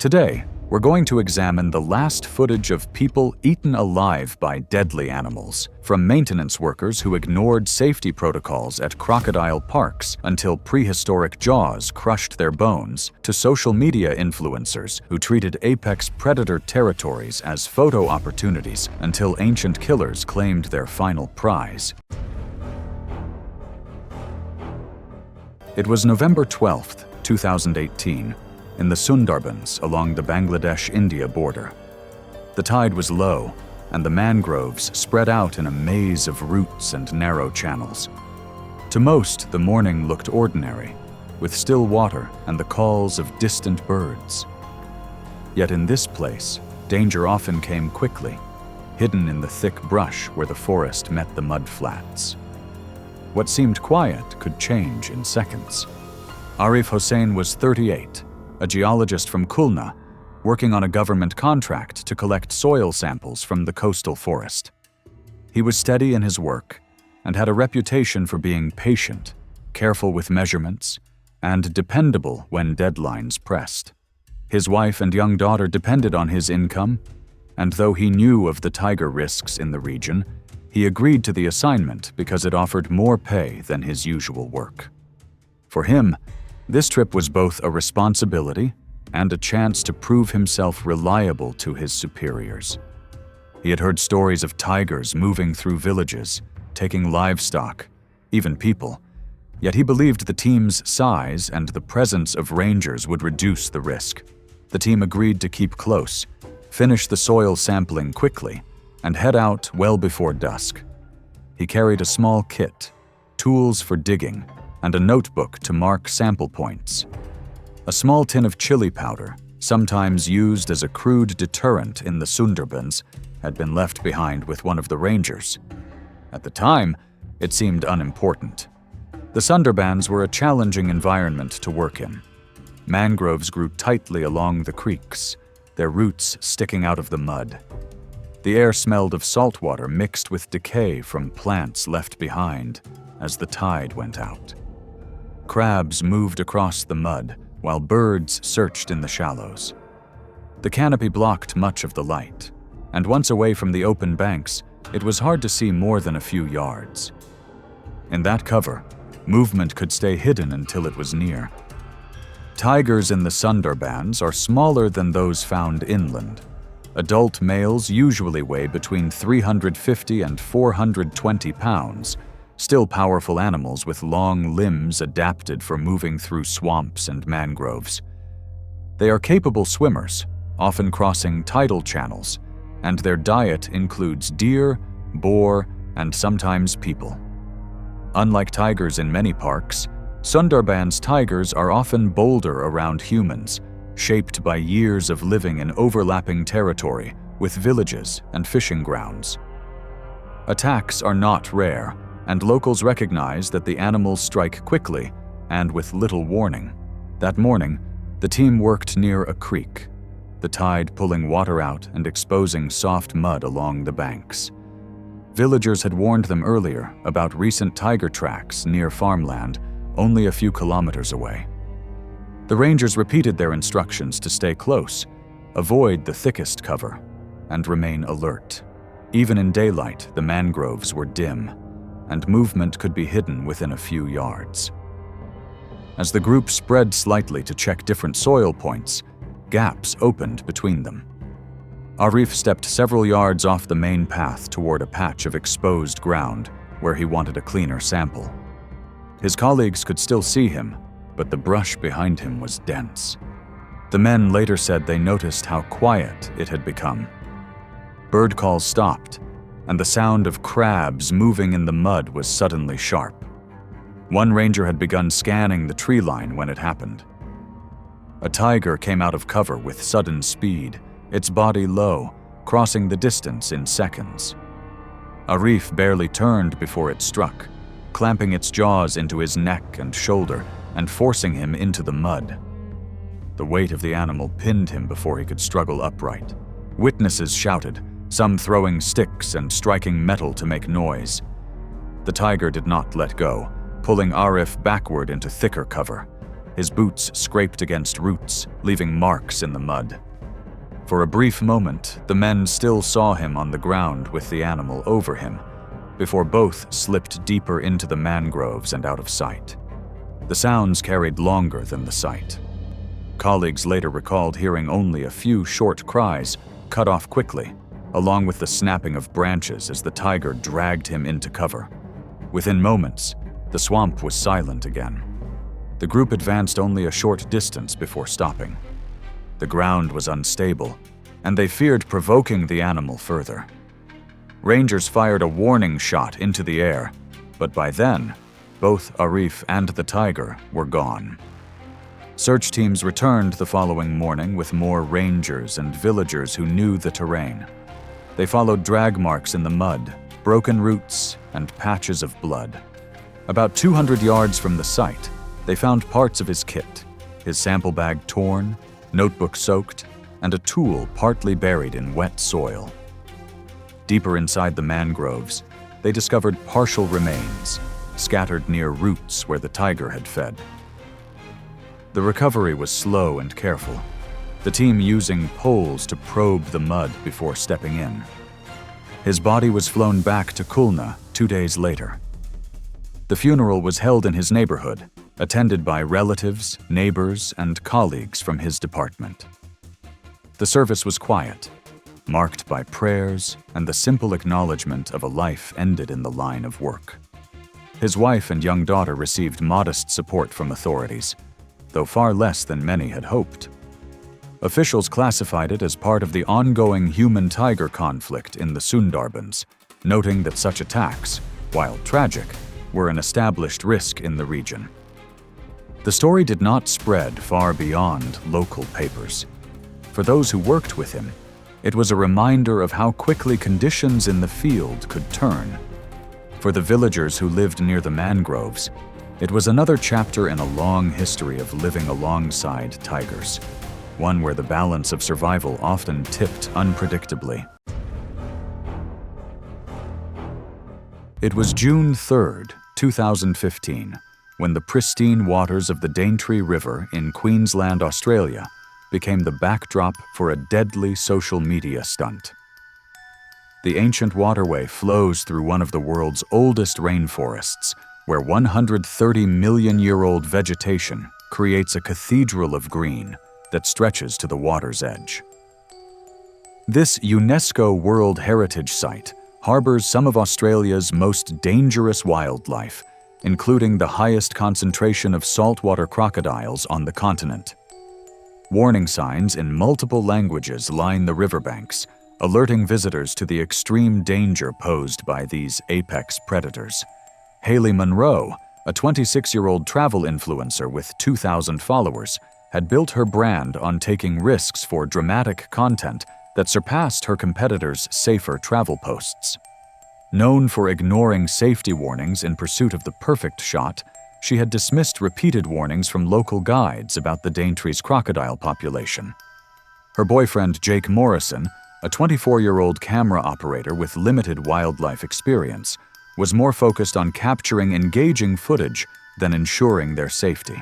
Today, we're going to examine the last footage of people eaten alive by deadly animals, from maintenance workers who ignored safety protocols at crocodile parks until prehistoric jaws crushed their bones, to social media influencers who treated apex predator territories as photo opportunities until ancient killers claimed their final prize. It was November 12, 2018. In the Sundarbans along the Bangladesh-India border. The tide was low, and the mangroves spread out in a maze of roots and narrow channels. To most, the morning looked ordinary, with still water and the calls of distant birds. Yet in this place, danger often came quickly, hidden in the thick brush where the forest met the mud flats. What seemed quiet could change in seconds. Arif Hossain was 38, a geologist from Khulna, working on a government contract to collect soil samples from the coastal forest. He was steady in his work and had a reputation for being patient, careful with measurements, and dependable when deadlines pressed. His wife and young daughter depended on his income, and though he knew of the tiger risks in the region, he agreed to the assignment because it offered more pay than his usual work. For him, this trip was both a responsibility and a chance to prove himself reliable to his superiors. He had heard stories of tigers moving through villages, taking livestock, even people, yet he believed the team's size and the presence of rangers would reduce the risk. The team agreed to keep close, finish the soil sampling quickly, and head out well before dusk. He carried a small kit, tools for digging, and a notebook to mark sample points. A small tin of chili powder, sometimes used as a crude deterrent in the Sundarbans, had been left behind with one of the rangers. At the time, it seemed unimportant. The Sundarbans were a challenging environment to work in. Mangroves grew tightly along the creeks, their roots sticking out of the mud. The air smelled of salt water mixed with decay from plants left behind as the tide went out. Crabs moved across the mud, while birds searched in the shallows. The canopy blocked much of the light, and once away from the open banks, it was hard to see more than a few yards. In that cover, movement could stay hidden until it was near. Tigers in the Sundarbans are smaller than those found inland. Adult males usually weigh between 350 and 420 pounds, still powerful animals with long limbs adapted for moving through swamps and mangroves. They are capable swimmers, often crossing tidal channels, and their diet includes deer, boar, and sometimes people. Unlike tigers in many parks, Sundarbans tigers are often bolder around humans, shaped by years of living in overlapping territory with villages and fishing grounds. Attacks are not rare, and locals recognize that the animals strike quickly and with little warning. That morning, the team worked near a creek, the tide pulling water out and exposing soft mud along the banks. Villagers had warned them earlier about recent tiger tracks near farmland, only a few kilometers away. The rangers repeated their instructions to stay close, avoid the thickest cover, and remain alert. Even in daylight, the mangroves were dim, and movement could be hidden within a few yards. As the group spread slightly to check different soil points, gaps opened between them. Arif stepped several yards off the main path toward a patch of exposed ground where he wanted a cleaner sample. His colleagues could still see him, but the brush behind him was dense. The men later said they noticed how quiet it had become. Bird calls stopped, and the sound of crabs moving in the mud was suddenly sharp. One ranger had begun scanning the tree line when it happened. A tiger came out of cover with sudden speed, its body low, crossing the distance in seconds. Arif barely turned before it struck, clamping its jaws into his neck and shoulder and forcing him into the mud. The weight of the animal pinned him before he could struggle upright. Witnesses shouted, some throwing sticks and striking metal to make noise. The tiger did not let go, pulling Arif backward into thicker cover. His boots scraped against roots, leaving marks in the mud. For a brief moment, the men still saw him on the ground with the animal over him, before both slipped deeper into the mangroves and out of sight. The sounds carried longer than the sight. Colleagues later recalled hearing only a few short cries, cut off quickly, along with the snapping of branches as the tiger dragged him into cover. Within moments, the swamp was silent again. The group advanced only a short distance before stopping. The ground was unstable, and they feared provoking the animal further. Rangers fired a warning shot into the air, but by then, both Arif and the tiger were gone. Search teams returned the following morning with more rangers and villagers who knew the terrain. They followed drag marks in the mud, broken roots, and patches of blood. About 200 yards from the site, they found parts of his kit, his sample bag torn, notebook soaked, and a tool partly buried in wet soil. Deeper inside the mangroves, they discovered partial remains, scattered near roots where the tiger had fed. The recovery was slow and careful, the team using poles to probe the mud before stepping in. His body was flown back to Khulna 2 days later. The funeral was held in his neighborhood, attended by relatives, neighbors, and colleagues from his department. The service was quiet, marked by prayers and the simple acknowledgement of a life ended in the line of work. His wife and young daughter received modest support from authorities, though far less than many had hoped. Officials classified it as part of the ongoing human-tiger conflict in the Sundarbans, noting that such attacks, while tragic, were an established risk in the region. The story did not spread far beyond local papers. For those who worked with him, it was a reminder of how quickly conditions in the field could turn. For the villagers who lived near the mangroves, it was another chapter in a long history of living alongside tigers, one where the balance of survival often tipped unpredictably. It was June 3rd, 2015, when the pristine waters of the Daintree River in Queensland, Australia, became the backdrop for a deadly social media stunt. The ancient waterway flows through one of the world's oldest rainforests, where 130-million-year-old vegetation creates a cathedral of green that stretches to the water's edge. This UNESCO World Heritage Site harbors some of Australia's most dangerous wildlife, including the highest concentration of saltwater crocodiles on the continent. Warning signs in multiple languages line the riverbanks, alerting visitors to the extreme danger posed by these apex predators. Haley Monroe, a 26-year-old travel influencer with 2,000 followers, had built her brand on taking risks for dramatic content that surpassed her competitors' safer travel posts. Known for ignoring safety warnings in pursuit of the perfect shot, she had dismissed repeated warnings from local guides about the Daintree's crocodile population. Her boyfriend, Jake Morrison, a 24-year-old camera operator with limited wildlife experience, was more focused on capturing engaging footage than ensuring their safety.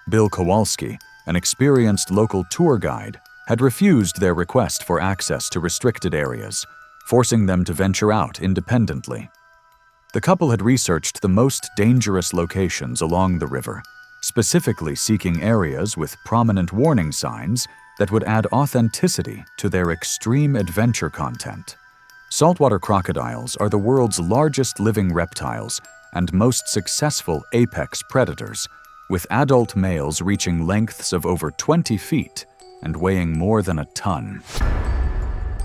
Bill Kowalski, an experienced local tour guide, had refused their request for access to restricted areas, forcing them to venture out independently. The couple had researched the most dangerous locations along the river, specifically seeking areas with prominent warning signs that would add authenticity to their extreme adventure content. Saltwater crocodiles are the world's largest living reptiles and most successful apex predators, with adult males reaching lengths of over 20 feet and weighing more than a ton.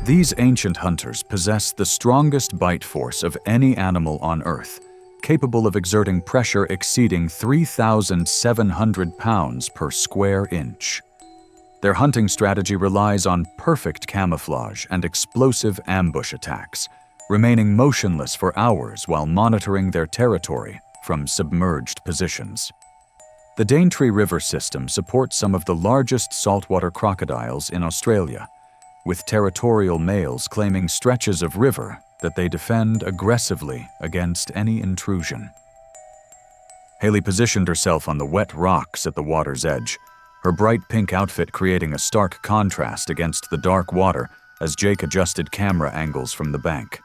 These ancient hunters possess the strongest bite force of any animal on Earth, capable of exerting pressure exceeding 3,700 pounds per square inch. Their hunting strategy relies on perfect camouflage and explosive ambush attacks, remaining motionless for hours while monitoring their territory from submerged positions. The Daintree River system supports some of the largest saltwater crocodiles in Australia, with territorial males claiming stretches of river that they defend aggressively against any intrusion. Haley positioned herself on the wet rocks at the water's edge, her bright pink outfit creating a stark contrast against the dark water as Jake adjusted camera angles from the bank.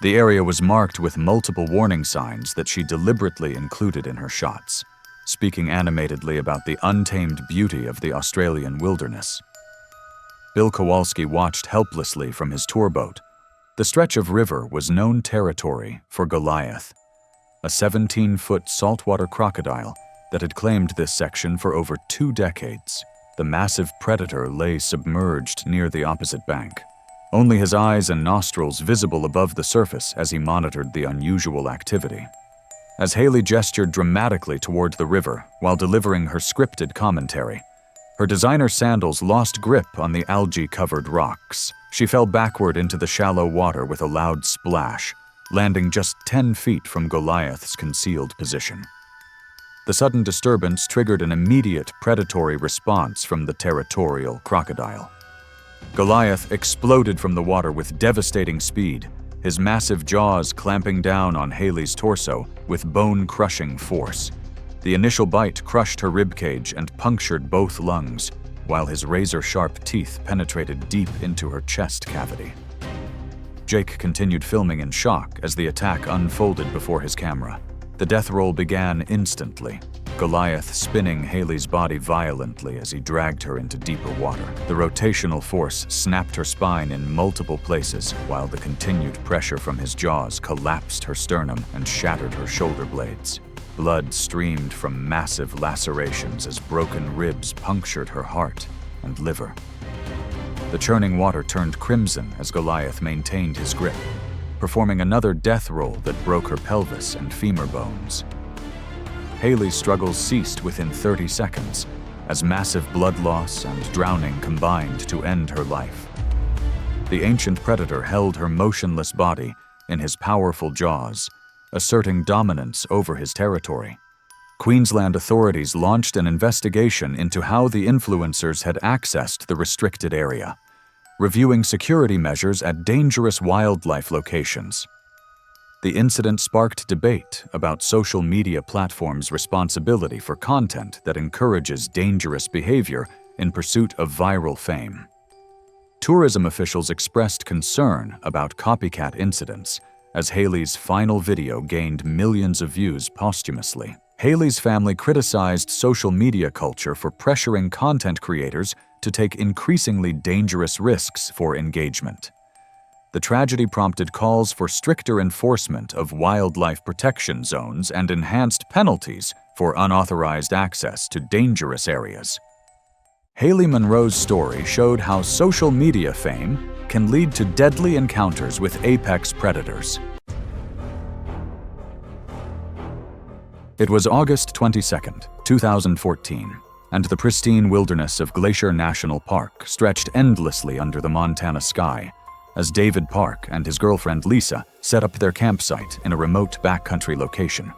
The area was marked with multiple warning signs that she deliberately included in her shots, speaking animatedly about the untamed beauty of the Australian wilderness. Bill Kowalski watched helplessly from his tour boat. The stretch of river was known territory for Goliath, a 17-foot saltwater crocodile that had claimed this section for over 2 decades. The massive predator lay submerged near the opposite bank, only his eyes and nostrils visible above the surface as he monitored the unusual activity. As Haley gestured dramatically toward the river while delivering her scripted commentary, her designer sandals lost grip on the algae-covered rocks. She fell backward into the shallow water with a loud splash, landing just 10 feet from Goliath's concealed position. The sudden disturbance triggered an immediate predatory response from the territorial crocodile. Goliath exploded from the water with devastating speed, his massive jaws clamping down on Haley's torso with bone-crushing force. The initial bite crushed her ribcage and punctured both lungs, while his razor-sharp teeth penetrated deep into her chest cavity. Jake continued filming in shock as the attack unfolded before his camera. The death roll began instantly, Goliath spinning Haley's body violently as he dragged her into deeper water. The rotational force snapped her spine in multiple places, while the continued pressure from his jaws collapsed her sternum and shattered her shoulder blades. Blood streamed from massive lacerations as broken ribs punctured her heart and liver. The churning water turned crimson as Goliath maintained his grip, performing another death roll that broke her pelvis and femur bones. Haley's struggles ceased within 30 seconds as massive blood loss and drowning combined to end her life. The ancient predator held her motionless body in his powerful jaws, asserting dominance over his territory. Queensland authorities launched an investigation into how the influencers had accessed the restricted area, reviewing security measures at dangerous wildlife locations. The incident sparked debate about social media platforms' responsibility for content that encourages dangerous behavior in pursuit of viral fame. Tourism officials expressed concern about copycat incidents, as Haley's final video gained millions of views posthumously. Haley's family criticized social media culture for pressuring content creators to take increasingly dangerous risks for engagement. The tragedy prompted calls for stricter enforcement of wildlife protection zones and enhanced penalties for unauthorized access to dangerous areas. Haley Monroe's story showed how social media fame can lead to deadly encounters with apex predators. It was August 22, 2014, and the pristine wilderness of Glacier National Park stretched endlessly under the Montana sky as David Park and his girlfriend Lisa set up their campsite in a remote backcountry location.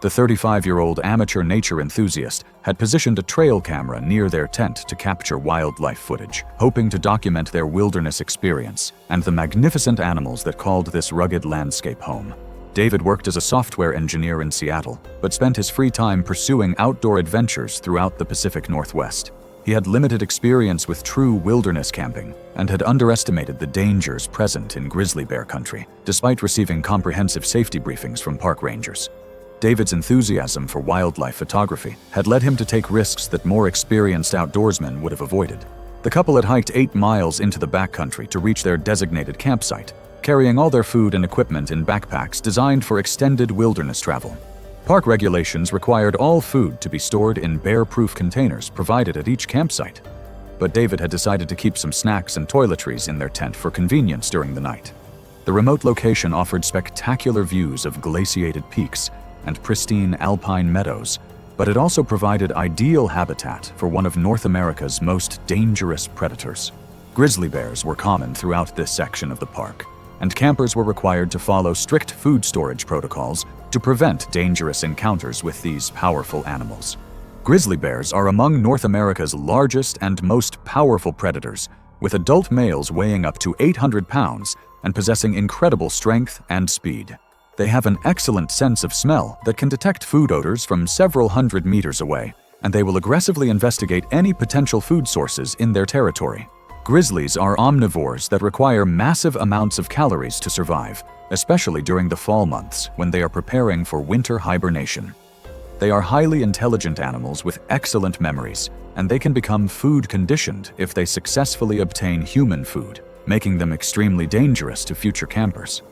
The 35-year-old amateur nature enthusiast had positioned a trail camera near their tent to capture wildlife footage, hoping to document their wilderness experience and the magnificent animals that called this rugged landscape home. David worked as a software engineer in Seattle, but spent his free time pursuing outdoor adventures throughout the Pacific Northwest. He had limited experience with true wilderness camping and had underestimated the dangers present in grizzly bear country, despite receiving comprehensive safety briefings from park rangers. David's enthusiasm for wildlife photography had led him to take risks that more experienced outdoorsmen would have avoided. The couple had hiked 8 miles into the backcountry to reach their designated campsite, carrying all their food and equipment in backpacks designed for extended wilderness travel. Park regulations required all food to be stored in bear-proof containers provided at each campsite, but David had decided to keep some snacks and toiletries in their tent for convenience during the night. The remote location offered spectacular views of glaciated peaks and pristine alpine meadows, but it also provided ideal habitat for one of North America's most dangerous predators. Grizzly bears were common throughout this section of the park, and campers were required to follow strict food storage protocols to prevent dangerous encounters with these powerful animals. Grizzly bears are among North America's largest and most powerful predators, with adult males weighing up to 800 pounds and possessing incredible strength and speed. They have an excellent sense of smell that can detect food odors from several hundred meters away, and they will aggressively investigate any potential food sources in their territory. Grizzlies are omnivores that require massive amounts of calories to survive, especially during the fall months when they are preparing for winter hibernation. They are highly intelligent animals with excellent memories, and they can become food conditioned if they successfully obtain human food, making them extremely dangerous to future campers.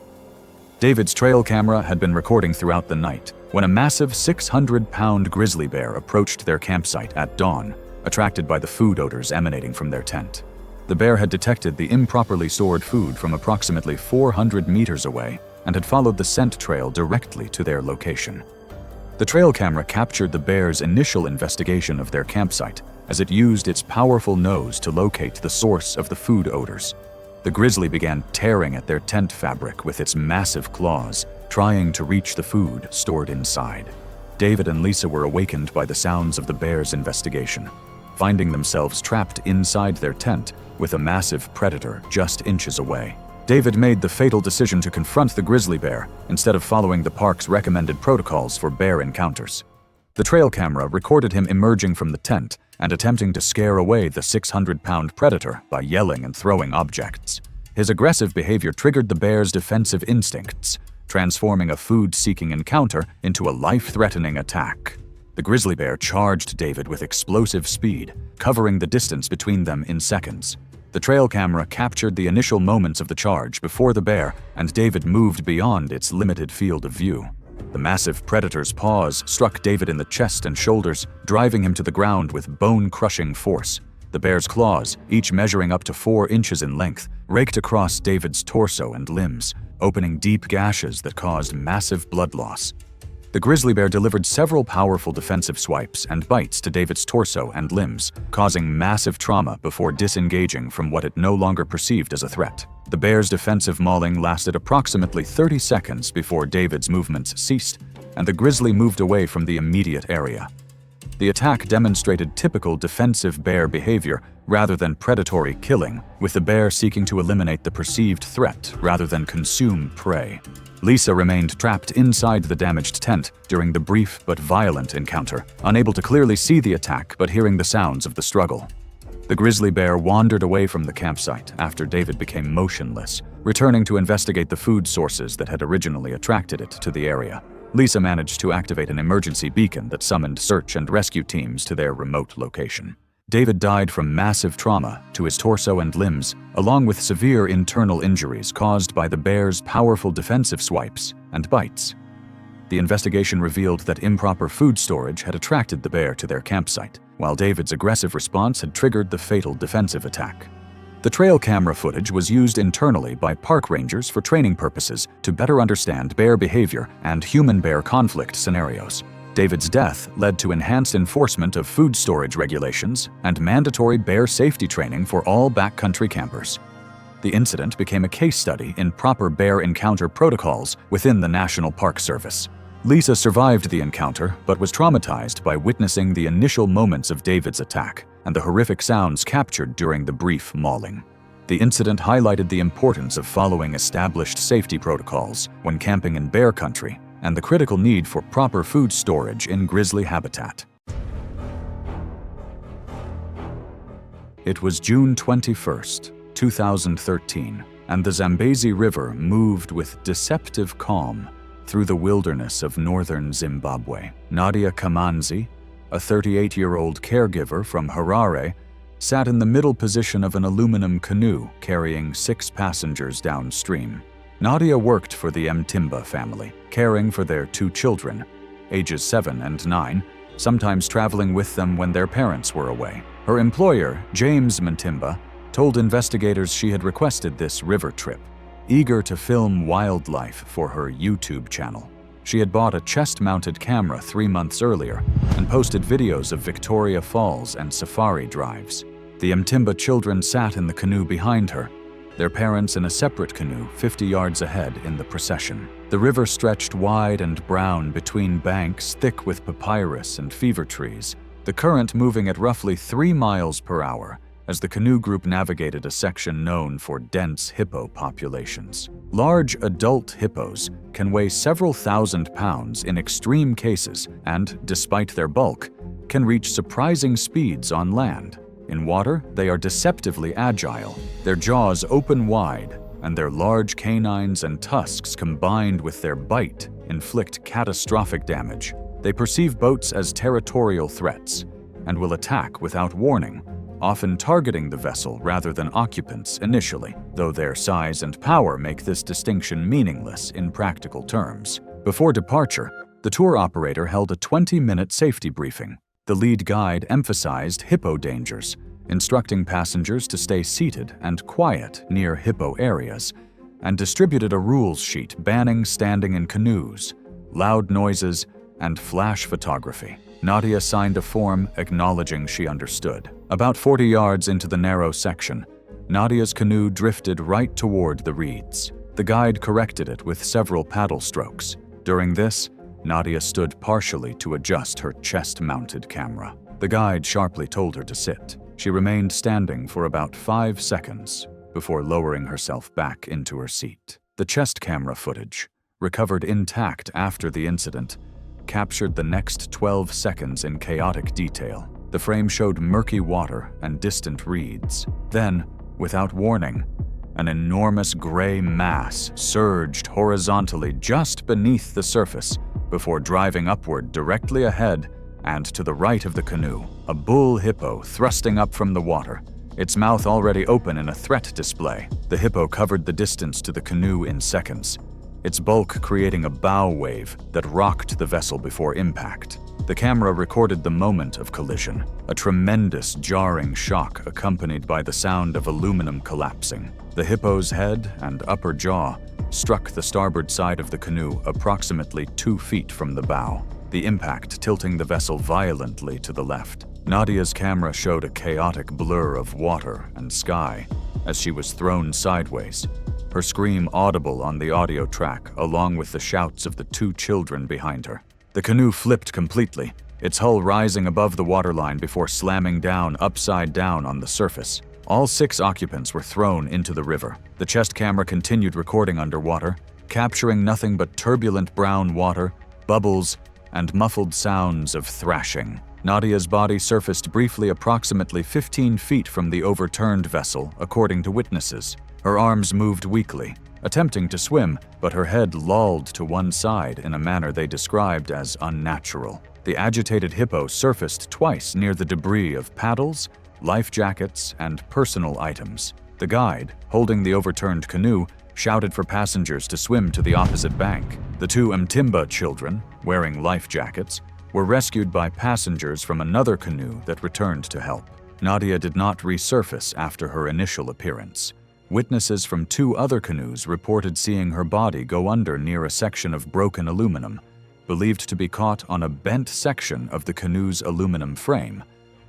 David's trail camera had been recording throughout the night when a massive 600-pound grizzly bear approached their campsite at dawn, attracted by the food odors emanating from their tent. The bear had detected the improperly stored food from approximately 400 meters away and had followed the scent trail directly to their location. The trail camera captured the bear's initial investigation of their campsite as it used its powerful nose to locate the source of the food odors. The grizzly began tearing at their tent fabric with its massive claws, trying to reach the food stored inside. David and Lisa were awakened by the sounds of the bear's investigation, finding themselves trapped inside their tent with a massive predator just inches away. David made the fatal decision to confront the grizzly bear instead of following the park's recommended protocols for bear encounters. The trail camera recorded him emerging from the tent and attempting to scare away the 600-pound predator by yelling and throwing objects. His aggressive behavior triggered the bear's defensive instincts, transforming a food-seeking encounter into a life-threatening attack. The grizzly bear charged David with explosive speed, covering the distance between them in seconds. The trail camera captured the initial moments of the charge before the bear and David moved beyond its limited field of view. The massive predator's paws struck David in the chest and shoulders, driving him to the ground with bone-crushing force. The bear's claws, each measuring up to 4 inches in length, raked across David's torso and limbs, opening deep gashes that caused massive blood loss. The grizzly bear delivered several powerful defensive swipes and bites to David's torso and limbs, causing massive trauma before disengaging from what it no longer perceived as a threat. The bear's defensive mauling lasted approximately 30 seconds before David's movements ceased, and the grizzly moved away from the immediate area. The attack demonstrated typical defensive bear behavior rather than predatory killing, with the bear seeking to eliminate the perceived threat rather than consume prey. Lisa remained trapped inside the damaged tent during the brief but violent encounter, unable to clearly see the attack but hearing the sounds of the struggle. The grizzly bear wandered away from the campsite after David became motionless, returning to investigate the food sources that had originally attracted it to the area. Lisa managed to activate an emergency beacon that summoned search and rescue teams to their remote location. David died from massive trauma to his torso and limbs, along with severe internal injuries caused by the bear's powerful defensive swipes and bites. The investigation revealed that improper food storage had attracted the bear to their campsite, while David's aggressive response had triggered the fatal defensive attack. The trail camera footage was used internally by park rangers for training purposes to better understand bear behavior and human-bear conflict scenarios. David's death led to enhanced enforcement of food storage regulations and mandatory bear safety training for all backcountry campers. The incident became a case study in proper bear encounter protocols within the National Park Service. Lisa survived the encounter but was traumatized by witnessing the initial moments of David's attack and the horrific sounds captured during the brief mauling. The incident highlighted the importance of following established safety protocols when camping in bear country and the critical need for proper food storage in grizzly habitat. It was June 21st, 2013, and the Zambezi River moved with deceptive calm through the wilderness of northern Zimbabwe. Nadia Kamanzi, a 38-year-old caregiver from Harare, sat in the middle position of an aluminum canoe carrying 6 passengers downstream. Nadia worked for the Mtimba family, caring for their 2 children, ages 7 and 9, sometimes traveling with them when their parents were away. Her employer, James Mtimba, told investigators she had requested this river trip, eager to film wildlife for her YouTube channel. She had bought a chest-mounted camera 3 months earlier and posted videos of Victoria Falls and safari drives. The Mtimba children sat in the canoe behind her, their parents in a separate canoe 50 yards ahead in the procession. The river stretched wide and brown between banks thick with papyrus and fever trees, the current moving at roughly 3 miles per hour as the canoe group navigated a section known for dense hippo populations. Large adult hippos can weigh several thousand pounds in extreme cases and, despite their bulk, can reach surprising speeds on land. In water, they are deceptively agile, their jaws open wide, and their large canines and tusks combined with their bite inflict catastrophic damage. They perceive boats as territorial threats and will attack without warning, often targeting the vessel rather than occupants initially, though their size and power make this distinction meaningless in practical terms. Before departure, the tour operator held a 20-minute safety briefing. The lead guide emphasized hippo dangers, instructing passengers to stay seated and quiet near hippo areas, and distributed a rules sheet banning standing in canoes, loud noises, and flash photography. Nadia signed a form acknowledging she understood. About 40 yards into the narrow section, Nadia's canoe drifted right toward the reeds. The guide corrected it with several paddle strokes. During this, Nadia stood partially to adjust her chest-mounted camera. The guide sharply told her to sit. She remained standing for about 5 seconds before lowering herself back into her seat. The chest camera footage, recovered intact after the incident, captured the next 12 seconds in chaotic detail. The frame showed murky water and distant reeds. Then, without warning, an enormous gray mass surged horizontally just beneath the surface before driving upward directly ahead and to the right of the canoe. A bull hippo thrusting up from the water, its mouth already open in a threat display. The hippo covered the distance to the canoe in seconds, its bulk creating a bow wave that rocked the vessel before impact. The camera recorded the moment of collision, a tremendous jarring shock accompanied by the sound of aluminum collapsing. The hippo's head and upper jaw struck the starboard side of the canoe approximately 2 feet from the bow, the impact tilting the vessel violently to the left. Nadia's camera showed a chaotic blur of water and sky as she was thrown sideways, her scream audible on the audio track along with the shouts of the 2 children behind her. The canoe flipped completely, its hull rising above the waterline before slamming down upside down on the surface. All 6 occupants were thrown into the river. The chest camera continued recording underwater, capturing nothing but turbulent brown water, bubbles, and muffled sounds of thrashing. Nadia's body surfaced briefly approximately 15 feet from the overturned vessel, according to witnesses. Her arms moved weakly, attempting to swim, but her head lolled to one side in a manner they described as unnatural. The agitated hippo surfaced twice near the debris of paddles, life jackets, and personal items. The guide, holding the overturned canoe, shouted for passengers to swim to the opposite bank. The 2 Mtimba children, wearing life jackets, were rescued by passengers from another canoe that returned to help. Nadia did not resurface after her initial appearance. Witnesses from 2 other canoes reported seeing her body go under near a section of broken aluminum, believed to be caught on a bent section of the canoe's aluminum frame,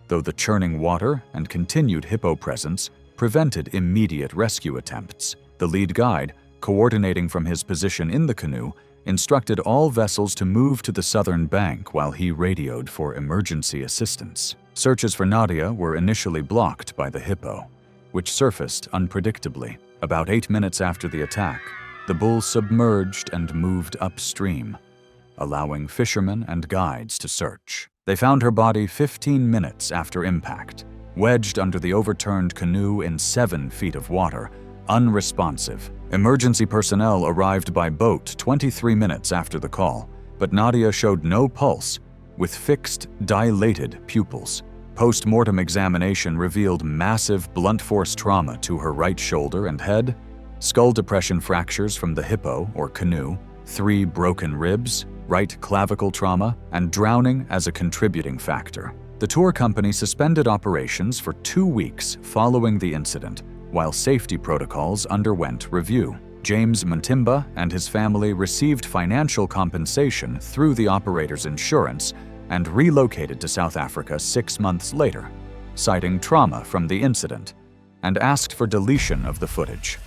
though the churning water and continued hippo presence prevented immediate rescue attempts. The lead guide, coordinating from his position in the canoe, instructed all vessels to move to the southern bank while he radioed for emergency assistance. Searches for Nadia were initially blocked by the hippo, which surfaced unpredictably. About 8 minutes after the attack, the bull submerged and moved upstream, allowing fishermen and guides to search. They found her body 15 minutes after impact, wedged under the overturned canoe in 7 feet of water, unresponsive. Emergency personnel arrived by boat 23 minutes after the call, but Nadia showed no pulse, with fixed, dilated pupils. Post-mortem examination revealed massive blunt force trauma to her right shoulder and head, skull depression fractures from the hippo or canoe, 3 broken ribs, right clavicle trauma, and drowning as a contributing factor. The tour company suspended operations for 2 weeks following the incident, while safety protocols underwent review. James Mtimba and his family received financial compensation through the operator's insurance and relocated to South Africa 6 months later, citing trauma from the incident, and asked for deletion of the footage.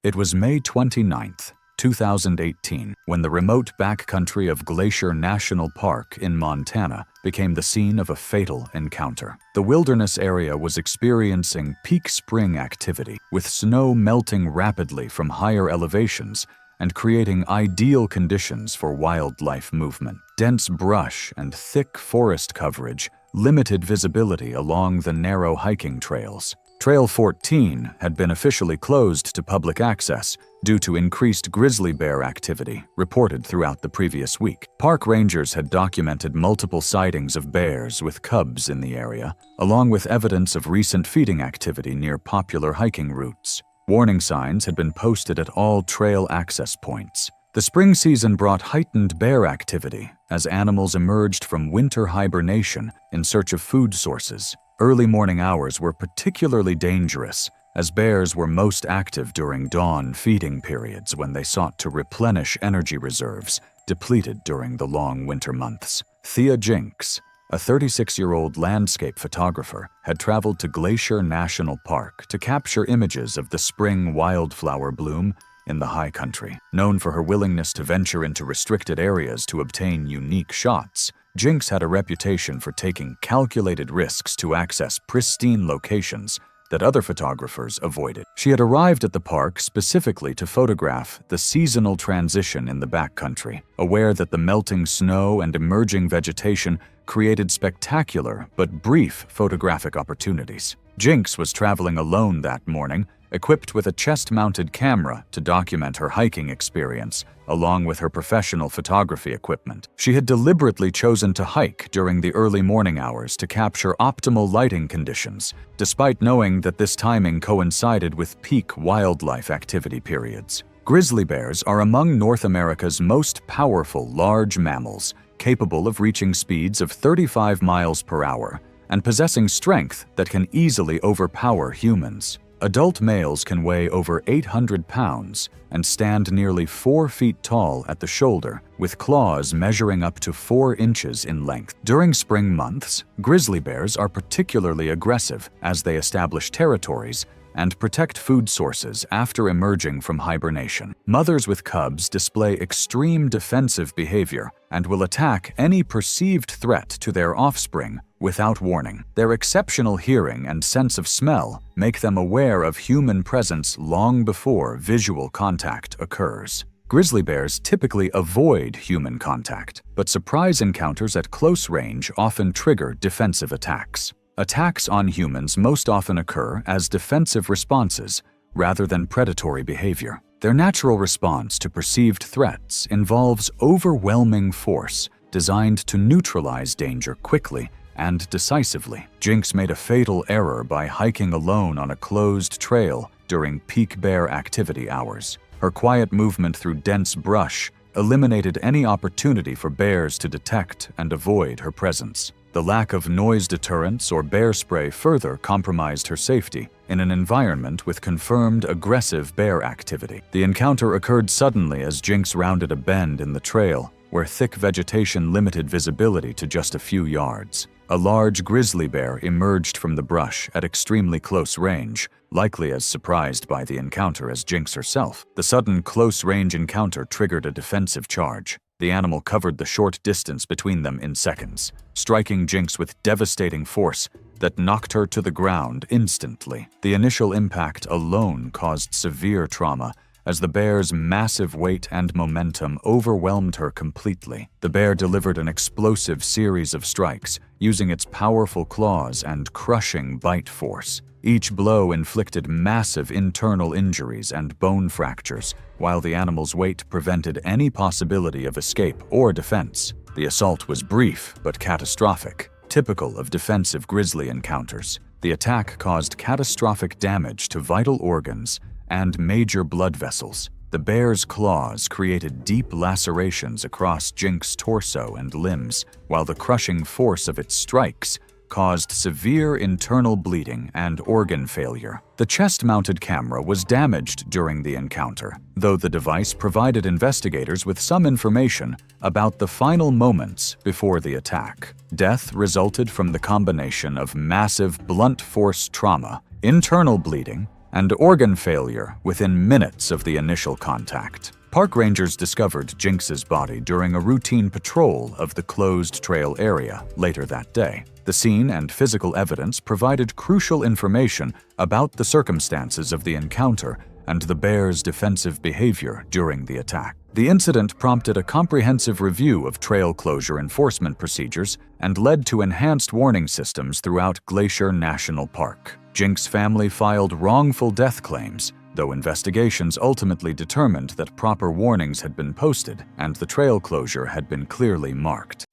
It was May 29th, 2018, when the remote backcountry of Glacier National Park in Montana became the scene of a fatal encounter. The wilderness area was experiencing peak spring activity, with snow melting rapidly from higher elevations and creating ideal conditions for wildlife movement. Dense brush and thick forest coverage limited visibility along the narrow hiking trails. Trail 14 had been officially closed to public access due to increased grizzly bear activity reported throughout the previous week. Park rangers had documented multiple sightings of bears with cubs in the area, along with evidence of recent feeding activity near popular hiking routes. Warning signs had been posted at all trail access points. The spring season brought heightened bear activity as animals emerged from winter hibernation in search of food sources. Early morning hours were particularly dangerous, as bears were most active during dawn feeding periods when they sought to replenish energy reserves depleted during the long winter months. Thea Jinks, a 36-year-old landscape photographer, had traveled to Glacier National Park to capture images of the spring wildflower bloom in the high country. Known for her willingness to venture into restricted areas to obtain unique shots, Jinks had a reputation for taking calculated risks to access pristine locations that other photographers avoided. She had arrived at the park specifically to photograph the seasonal transition in the backcountry, aware that the melting snow and emerging vegetation created spectacular but brief photographic opportunities. Jinks was traveling alone that morning, equipped with a chest-mounted camera to document her hiking experience, along with her professional photography equipment. She had deliberately chosen to hike during the early morning hours to capture optimal lighting conditions, despite knowing that this timing coincided with peak wildlife activity periods. Grizzly bears are among North America's most powerful large mammals, capable of reaching speeds of 35 miles per hour and possessing strength that can easily overpower humans. Adult males can weigh over 800 pounds and stand nearly 4 feet tall at the shoulder, with claws measuring up to 4 inches in length. During spring months, grizzly bears are particularly aggressive as they establish territories and protect food sources after emerging from hibernation. Mothers with cubs display extreme defensive behavior and will attack any perceived threat to their offspring without warning. Their exceptional hearing and sense of smell make them aware of human presence long before visual contact occurs. Grizzly bears typically avoid human contact, but surprise encounters at close range often trigger defensive attacks. Attacks on humans most often occur as defensive responses rather than predatory behavior. Their natural response to perceived threats involves overwhelming force designed to neutralize danger quickly and decisively. Jinks made a fatal error by hiking alone on a closed trail during peak bear activity hours. Her quiet movement through dense brush eliminated any opportunity for bears to detect and avoid her presence. The lack of noise deterrents or bear spray further compromised her safety in an environment with confirmed aggressive bear activity. The encounter occurred suddenly as Jinks rounded a bend in the trail, where thick vegetation limited visibility to just a few yards. A large grizzly bear emerged from the brush at extremely close range, likely as surprised by the encounter as Jinks herself. The sudden close-range encounter triggered a defensive charge. The animal covered the short distance between them in seconds, striking Jinks with devastating force that knocked her to the ground instantly. The initial impact alone caused severe trauma, as the bear's massive weight and momentum overwhelmed her completely. The bear delivered an explosive series of strikes, using its powerful claws and crushing bite force. Each blow inflicted massive internal injuries and bone fractures, while the animal's weight prevented any possibility of escape or defense. The assault was brief but catastrophic, typical of defensive grizzly encounters. The attack caused catastrophic damage to vital organs and major blood vessels. The bear's claws created deep lacerations across Jinks' torso and limbs, while the crushing force of its strikes caused severe internal bleeding and organ failure. The chest-mounted camera was damaged during the encounter, though the device provided investigators with some information about the final moments before the attack. Death resulted from the combination of massive blunt force trauma, internal bleeding, and organ failure within minutes of the initial contact. Park rangers discovered Jinx's body during a routine patrol of the closed trail area later that day. The scene and physical evidence provided crucial information about the circumstances of the encounter and the bear's defensive behavior during the attack. The incident prompted a comprehensive review of trail closure enforcement procedures and led to enhanced warning systems throughout Glacier National Park. Jinx's family filed wrongful death claims, though investigations ultimately determined that proper warnings had been posted and the trail closure had been clearly marked.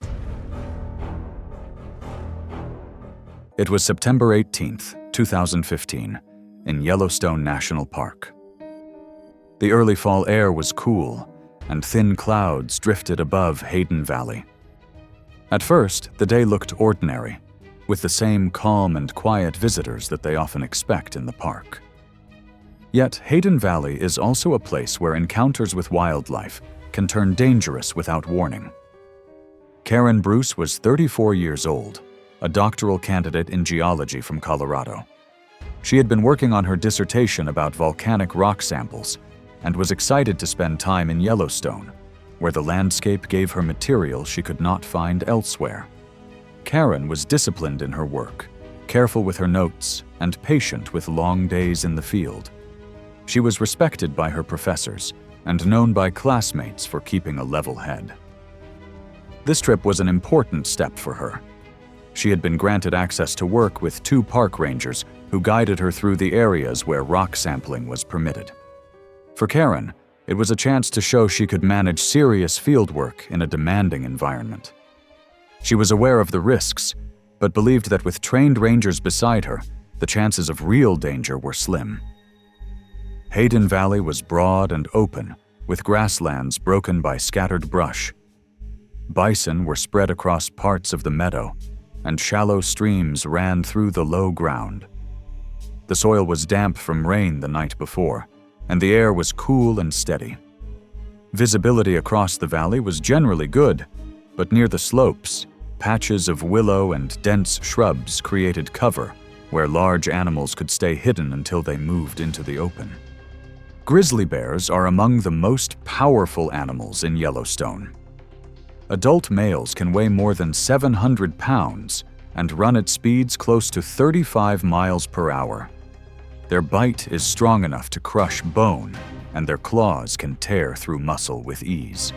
It was September 18, 2015, in Yellowstone National Park. The early fall air was cool, and thin clouds drifted above Hayden Valley. At first, the day looked ordinary, with the same calm and quiet visitors that they often expect in the park. Yet, Hayden Valley is also a place where encounters with wildlife can turn dangerous without warning. Karen Bruce was 34 years old, a doctoral candidate in geology from Colorado. She had been working on her dissertation about volcanic rock samples and was excited to spend time in Yellowstone, where the landscape gave her material she could not find elsewhere. Karen was disciplined in her work, careful with her notes, and patient with long days in the field. She was respected by her professors and known by classmates for keeping a level head. This trip was an important step for her. She had been granted access to work with 2 park rangers who guided her through the areas where rock sampling was permitted. For Karen, it was a chance to show she could manage serious fieldwork in a demanding environment. She was aware of the risks, but believed that with trained rangers beside her, the chances of real danger were slim. Hayden Valley was broad and open, with grasslands broken by scattered brush. Bison were spread across parts of the meadow, and shallow streams ran through the low ground. The soil was damp from rain the night before, and the air was cool and steady. Visibility across the valley was generally good, but near the slopes, patches of willow and dense shrubs created cover where large animals could stay hidden until they moved into the open. Grizzly bears are among the most powerful animals in Yellowstone. Adult males can weigh more than 700 pounds and run at speeds close to 35 miles per hour. Their bite is strong enough to crush bone, and their claws can tear through muscle with ease.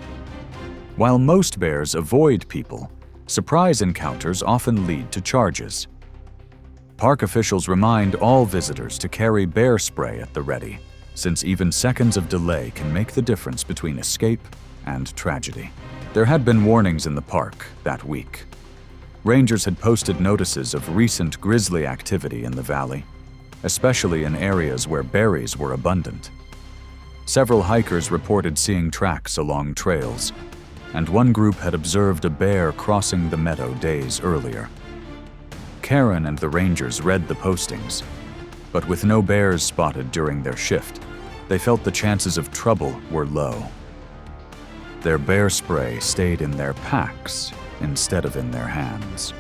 While most bears avoid people, surprise encounters often lead to charges. Park officials remind all visitors to carry bear spray at the ready, since even seconds of delay can make the difference between escape and tragedy. There had been warnings in the park that week. Rangers had posted notices of recent grizzly activity in the valley, especially in areas where berries were abundant. Several hikers reported seeing tracks along trails, and one group had observed a bear crossing the meadow days earlier. Karen and the rangers read the postings, but with no bears spotted during their shift, they felt the chances of trouble were low. Their bear spray stayed in their packs instead of in their hands.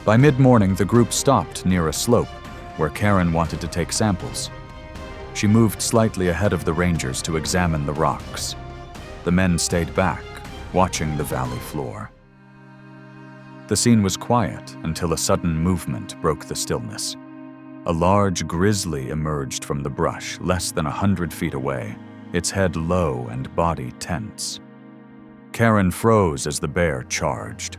By mid-morning, the group stopped near a slope where Karen wanted to take samples. She moved slightly ahead of the rangers to examine the rocks. The men stayed back, watching the valley floor. The scene was quiet until a sudden movement broke the stillness. A large grizzly emerged from the brush less than 100 feet away, its head low and body tense. Karen froze as the bear charged.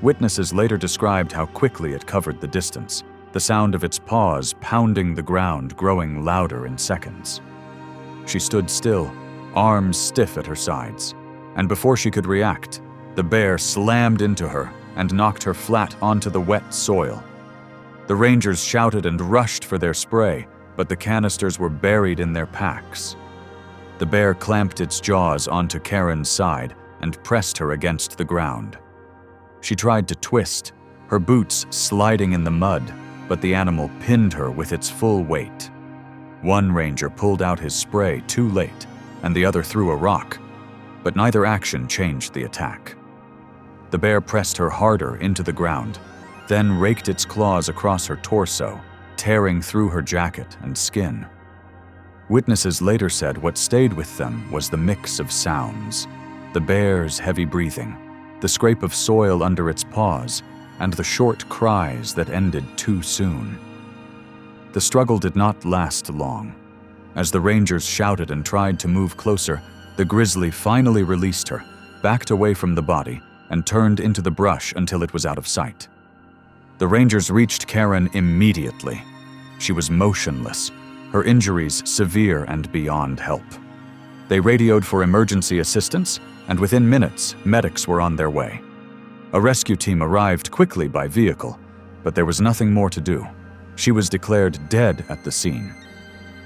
Witnesses later described how quickly it covered the distance, the sound of its paws pounding the ground growing louder in seconds. She stood still, arms stiff at her sides, and before she could react, the bear slammed into her and knocked her flat onto the wet soil. The rangers shouted and rushed for their spray, but the canisters were buried in their packs. The bear clamped its jaws onto Karen's side and pressed her against the ground. She tried to twist, her boots sliding in the mud, but the animal pinned her with its full weight. One ranger pulled out his spray too late, and the other threw a rock, but neither action changed the attack. The bear pressed her harder into the ground, then raked its claws across her torso, tearing through her jacket and skin. Witnesses later said what stayed with them was the mix of sounds: the bear's heavy breathing, the scrape of soil under its paws, and the short cries that ended too soon. The struggle did not last long. As the rangers shouted and tried to move closer, the grizzly finally released her, backed away from the body, and turned into the brush until it was out of sight. The rangers reached Karen immediately. She was motionless, her injuries severe and beyond help. They radioed for emergency assistance, and within minutes, medics were on their way. A rescue team arrived quickly by vehicle, but there was nothing more to do. She was declared dead at the scene.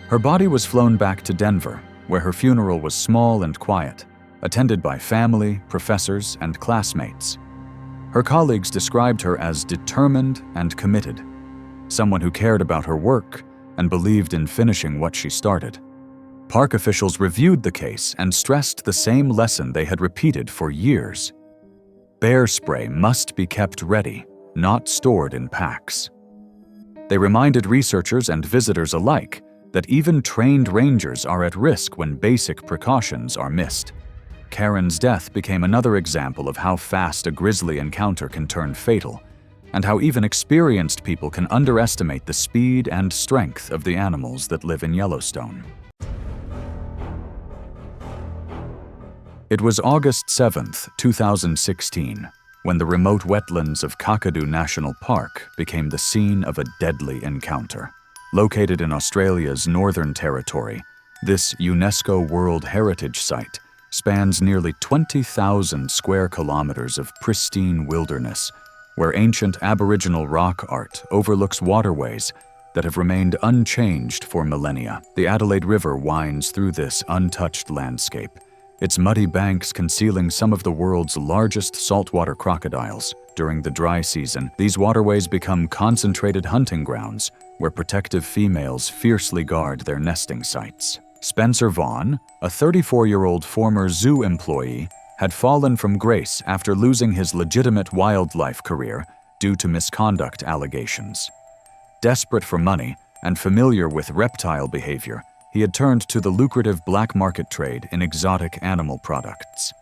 Her body was flown back to Denver, where her funeral was small and quiet, attended by family, professors, and classmates. Her colleagues described her as determined and committed, someone who cared about her work and believed in finishing what she started. Park officials reviewed the case and stressed the same lesson they had repeated for years. Bear spray must be kept ready, not stored in packs. They reminded researchers and visitors alike that even trained rangers are at risk when basic precautions are missed. Karen's death became another example of how fast a grizzly encounter can turn fatal, and how even experienced people can underestimate the speed and strength of the animals that live in Yellowstone. It was August 7, 2016, when the remote wetlands of Kakadu National Park became the scene of a deadly encounter. Located in Australia's Northern Territory, this UNESCO World Heritage Site spans nearly 20,000 square kilometers of pristine wilderness, where ancient Aboriginal rock art overlooks waterways that have remained unchanged for millennia. The Adelaide River winds through this untouched landscape, its muddy banks concealing some of the world's largest saltwater crocodiles. During the dry season, these waterways become concentrated hunting grounds where protective females fiercely guard their nesting sites. Spencer Vaughn, a 34-year-old former zoo employee, had fallen from grace after losing his legitimate wildlife career due to misconduct allegations. Desperate for money and familiar with reptile behavior, he had turned to the lucrative black market trade in exotic animal products.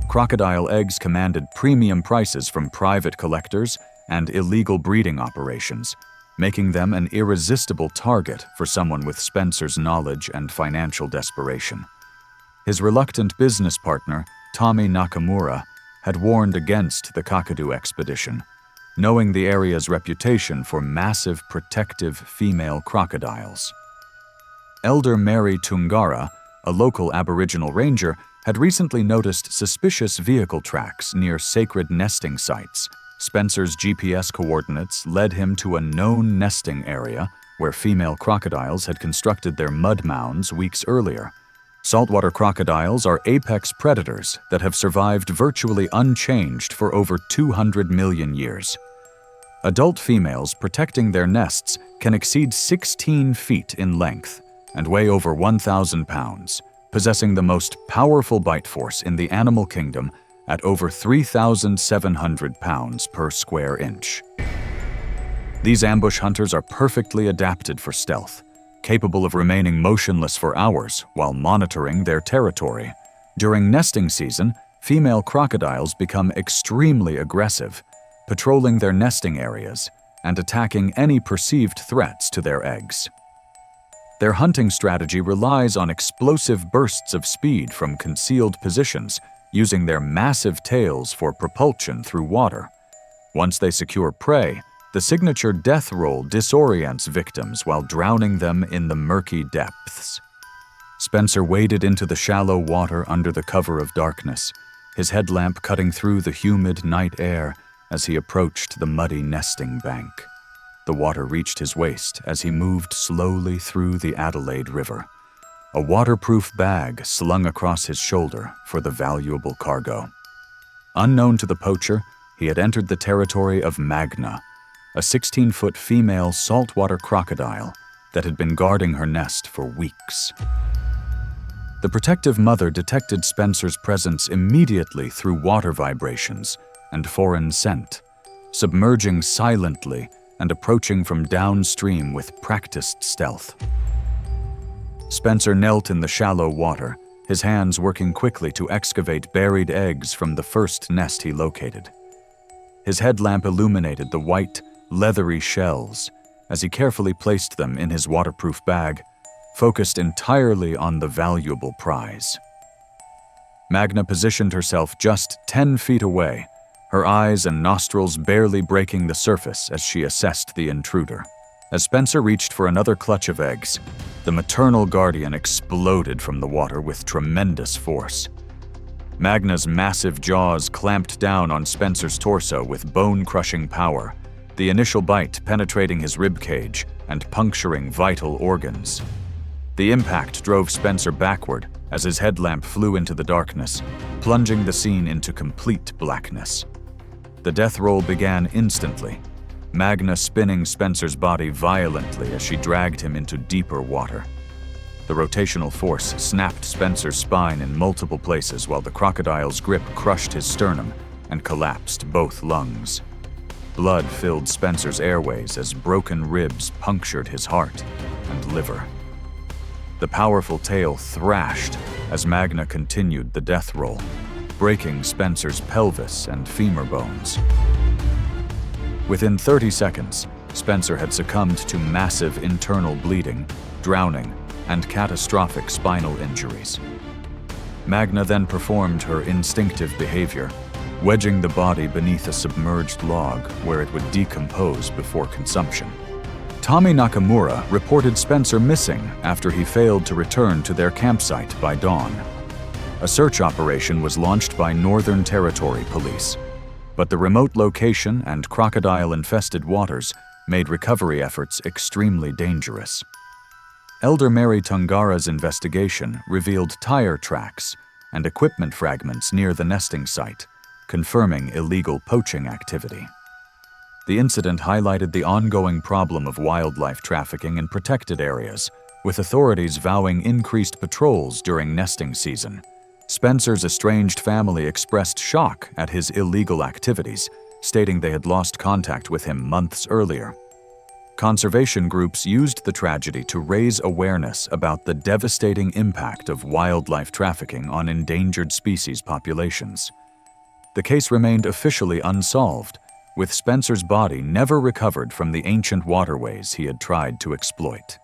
Crocodile eggs commanded premium prices from private collectors and illegal breeding operations, making them an irresistible target for someone with Spencer's knowledge and financial desperation. His reluctant business partner, Tommy Nakamura, had warned against the Kakadu expedition, knowing the area's reputation for massive protective female crocodiles. Elder Mary Tungara, a local Aboriginal ranger, had recently noticed suspicious vehicle tracks near sacred nesting sites. Spencer's GPS coordinates led him to a known nesting area where female crocodiles had constructed their mud mounds weeks earlier. Saltwater crocodiles are apex predators that have survived virtually unchanged for over 200 million years. Adult females protecting their nests can exceed 16 feet in length and weigh over 1,000 pounds, possessing the most powerful bite force in the animal kingdom at over 3,700 pounds per square inch. These ambush hunters are perfectly adapted for stealth, capable of remaining motionless for hours while monitoring their territory. During nesting season, female crocodiles become extremely aggressive, patrolling their nesting areas and attacking any perceived threats to their eggs. Their hunting strategy relies on explosive bursts of speed from concealed positions, using their massive tails for propulsion through water. Once they secure prey, the signature death roll disorients victims while drowning them in the murky depths. Spencer waded into the shallow water under the cover of darkness, his headlamp cutting through the humid night air as he approached the muddy nesting bank. The water reached his waist as he moved slowly through the Adelaide River, a waterproof bag slung across his shoulder for the valuable cargo. Unknown to the poacher, he had entered the territory of Magna, a 16-foot female saltwater crocodile that had been guarding her nest for weeks. The protective mother detected Spencer's presence immediately through water vibrations and foreign scent, submerging silently and approaching from downstream with practiced stealth. Spencer knelt in the shallow water, his hands working quickly to excavate buried eggs from the first nest he located. His headlamp illuminated the white, leathery shells as he carefully placed them in his waterproof bag, focused entirely on the valuable prize. Magna positioned herself just 10 feet away, her eyes and nostrils barely breaking the surface as she assessed the intruder. As Spencer reached for another clutch of eggs, the maternal guardian exploded from the water with tremendous force. Magna's massive jaws clamped down on Spencer's torso with bone-crushing power, the initial bite penetrating his ribcage and puncturing vital organs. The impact drove Spencer backward as his headlamp flew into the darkness, plunging the scene into complete blackness. The death roll began instantly, Magna spinning Spencer's body violently as she dragged him into deeper water. The rotational force snapped Spencer's spine in multiple places while the crocodile's grip crushed his sternum and collapsed both lungs. Blood filled Spencer's airways as broken ribs punctured his heart and liver. The powerful tail thrashed as Magna continued the death roll, breaking Spencer's pelvis and femur bones. Within 30 seconds, Spencer had succumbed to massive internal bleeding, drowning, and catastrophic spinal injuries. Magna then performed her instinctive behavior, wedging the body beneath a submerged log where it would decompose before consumption. Tommy Nakamura reported Spencer missing after he failed to return to their campsite by dawn. A search operation was launched by Northern Territory Police, but the remote location and crocodile-infested waters made recovery efforts extremely dangerous. Elder Mary Tungara's investigation revealed tire tracks and equipment fragments near the nesting site, confirming illegal poaching activity. The incident highlighted the ongoing problem of wildlife trafficking in protected areas, with authorities vowing increased patrols during nesting season. Spencer's estranged family expressed shock at his illegal activities, stating they had lost contact with him months earlier. Conservation groups used the tragedy to raise awareness about the devastating impact of wildlife trafficking on endangered species populations. The case remained officially unsolved, with Spencer's body never recovered from the ancient waterways he had tried to exploit.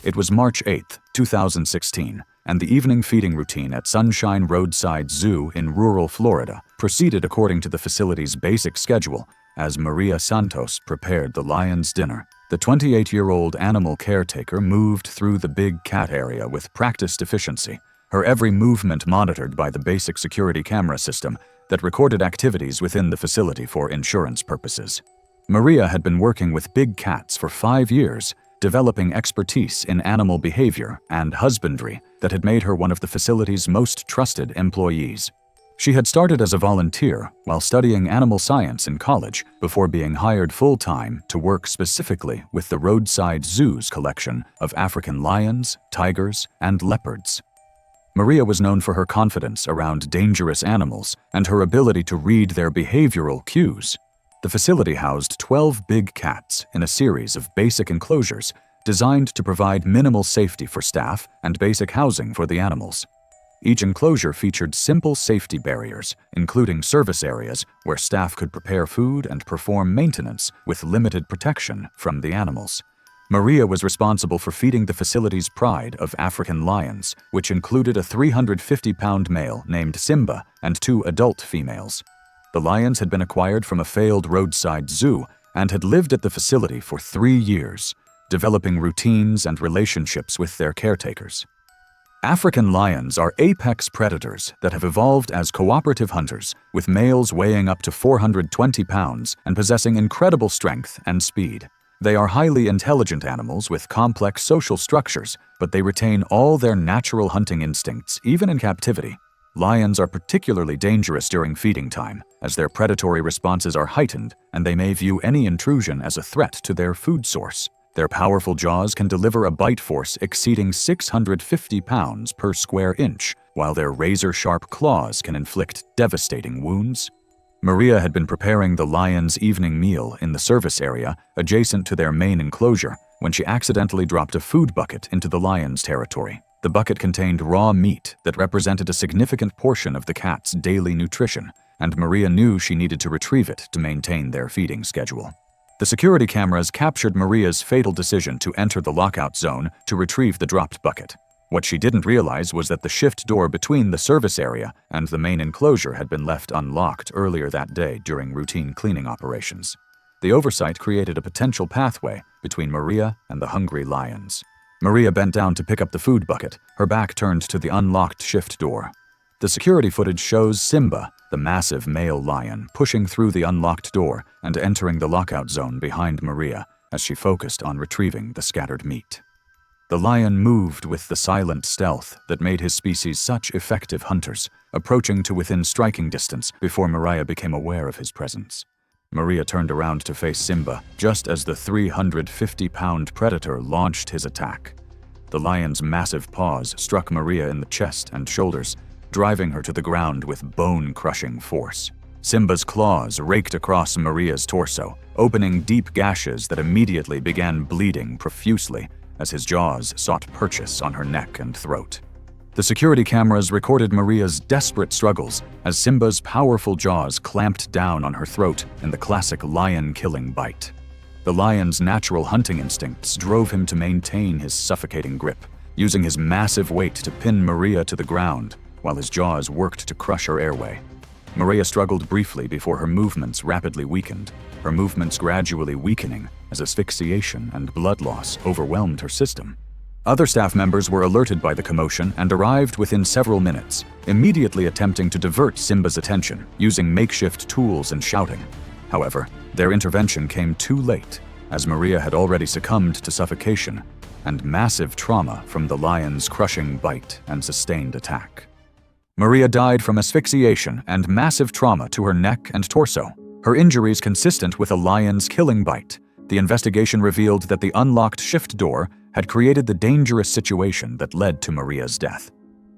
It was March 8, 2016, and the evening feeding routine at Sunshine Roadside Zoo in rural Florida proceeded according to the facility's basic schedule as Maria Santos prepared the lion's dinner. The 28-year-old animal caretaker moved through the big cat area with practiced efficiency, her every movement monitored by the basic security camera system that recorded activities within the facility for insurance purposes. Maria had been working with big cats for 5 years, developing expertise in animal behavior and husbandry that had made her one of the facility's most trusted employees. She had started as a volunteer while studying animal science in college before being hired full-time to work specifically with the Roadside Zoo's collection of African lions, tigers, and leopards. Maria was known for her confidence around dangerous animals and her ability to read their behavioral cues. The facility housed 12 big cats in a series of basic enclosures designed to provide minimal safety for staff and basic housing for the animals. Each enclosure featured simple safety barriers, including service areas where staff could prepare food and perform maintenance with limited protection from the animals. Maria was responsible for feeding the facility's pride of African lions, which included a 350-pound male named Simba and 2 adult females. The lions had been acquired from a failed roadside zoo and had lived at the facility for 3 years, developing routines and relationships with their caretakers. African lions are apex predators that have evolved as cooperative hunters, with males weighing up to 420 pounds and possessing incredible strength and speed. They are highly intelligent animals with complex social structures, but they retain all their natural hunting instincts, even in captivity. Lions are particularly dangerous during feeding time, as their predatory responses are heightened and they may view any intrusion as a threat to their food source. Their powerful jaws can deliver a bite force exceeding 650 pounds per square inch, while their razor-sharp claws can inflict devastating wounds. Maria had been preparing the lions' evening meal in the service area adjacent to their main enclosure when she accidentally dropped a food bucket into the lion's territory. The bucket contained raw meat that represented a significant portion of the cat's daily nutrition, and Maria knew she needed to retrieve it to maintain their feeding schedule. The security cameras captured Maria's fatal decision to enter the lockout zone to retrieve the dropped bucket. What she didn't realize was that the shift door between the service area and the main enclosure had been left unlocked earlier that day during routine cleaning operations. The Oversight created a potential pathway between Maria and the hungry lions. Maria bent down to pick up the food bucket, her back turned to the unlocked shift door. The security footage shows Simba, the massive male lion, pushing through the unlocked door and entering the lockout zone behind Maria as she focused on retrieving the scattered meat. The lion moved with the silent stealth that made his species such effective hunters, approaching to within striking distance before Maria became aware of his presence. Maria turned around to face Simba just as the 350-pound predator launched his attack. The lion's massive paws struck Maria in the chest and shoulders, driving her to the ground with bone-crushing force. Simba's claws raked across Maria's torso, opening deep gashes that immediately began bleeding profusely as his jaws sought purchase on her neck and throat. The security cameras recorded Maria's desperate struggles as Simba's powerful jaws clamped down on her throat in the classic lion-killing bite. The lion's natural hunting instincts drove him to maintain his suffocating grip, using his massive weight to pin Maria to the ground while his jaws worked to crush her airway. Maria struggled briefly before her movements rapidly weakened, her movements gradually weakening as asphyxiation and blood loss overwhelmed her system. Other staff members were alerted by the commotion and arrived within several minutes, immediately attempting to divert Simba's attention using makeshift tools and shouting. However, their intervention came too late, as Maria had already succumbed to suffocation and massive trauma from the lion's crushing bite and sustained attack. Maria died from asphyxiation and massive trauma to her neck and torso, her injuries consistent with a lion's killing bite. The investigation revealed that the unlocked shift door had created the dangerous situation that led to Maria's death.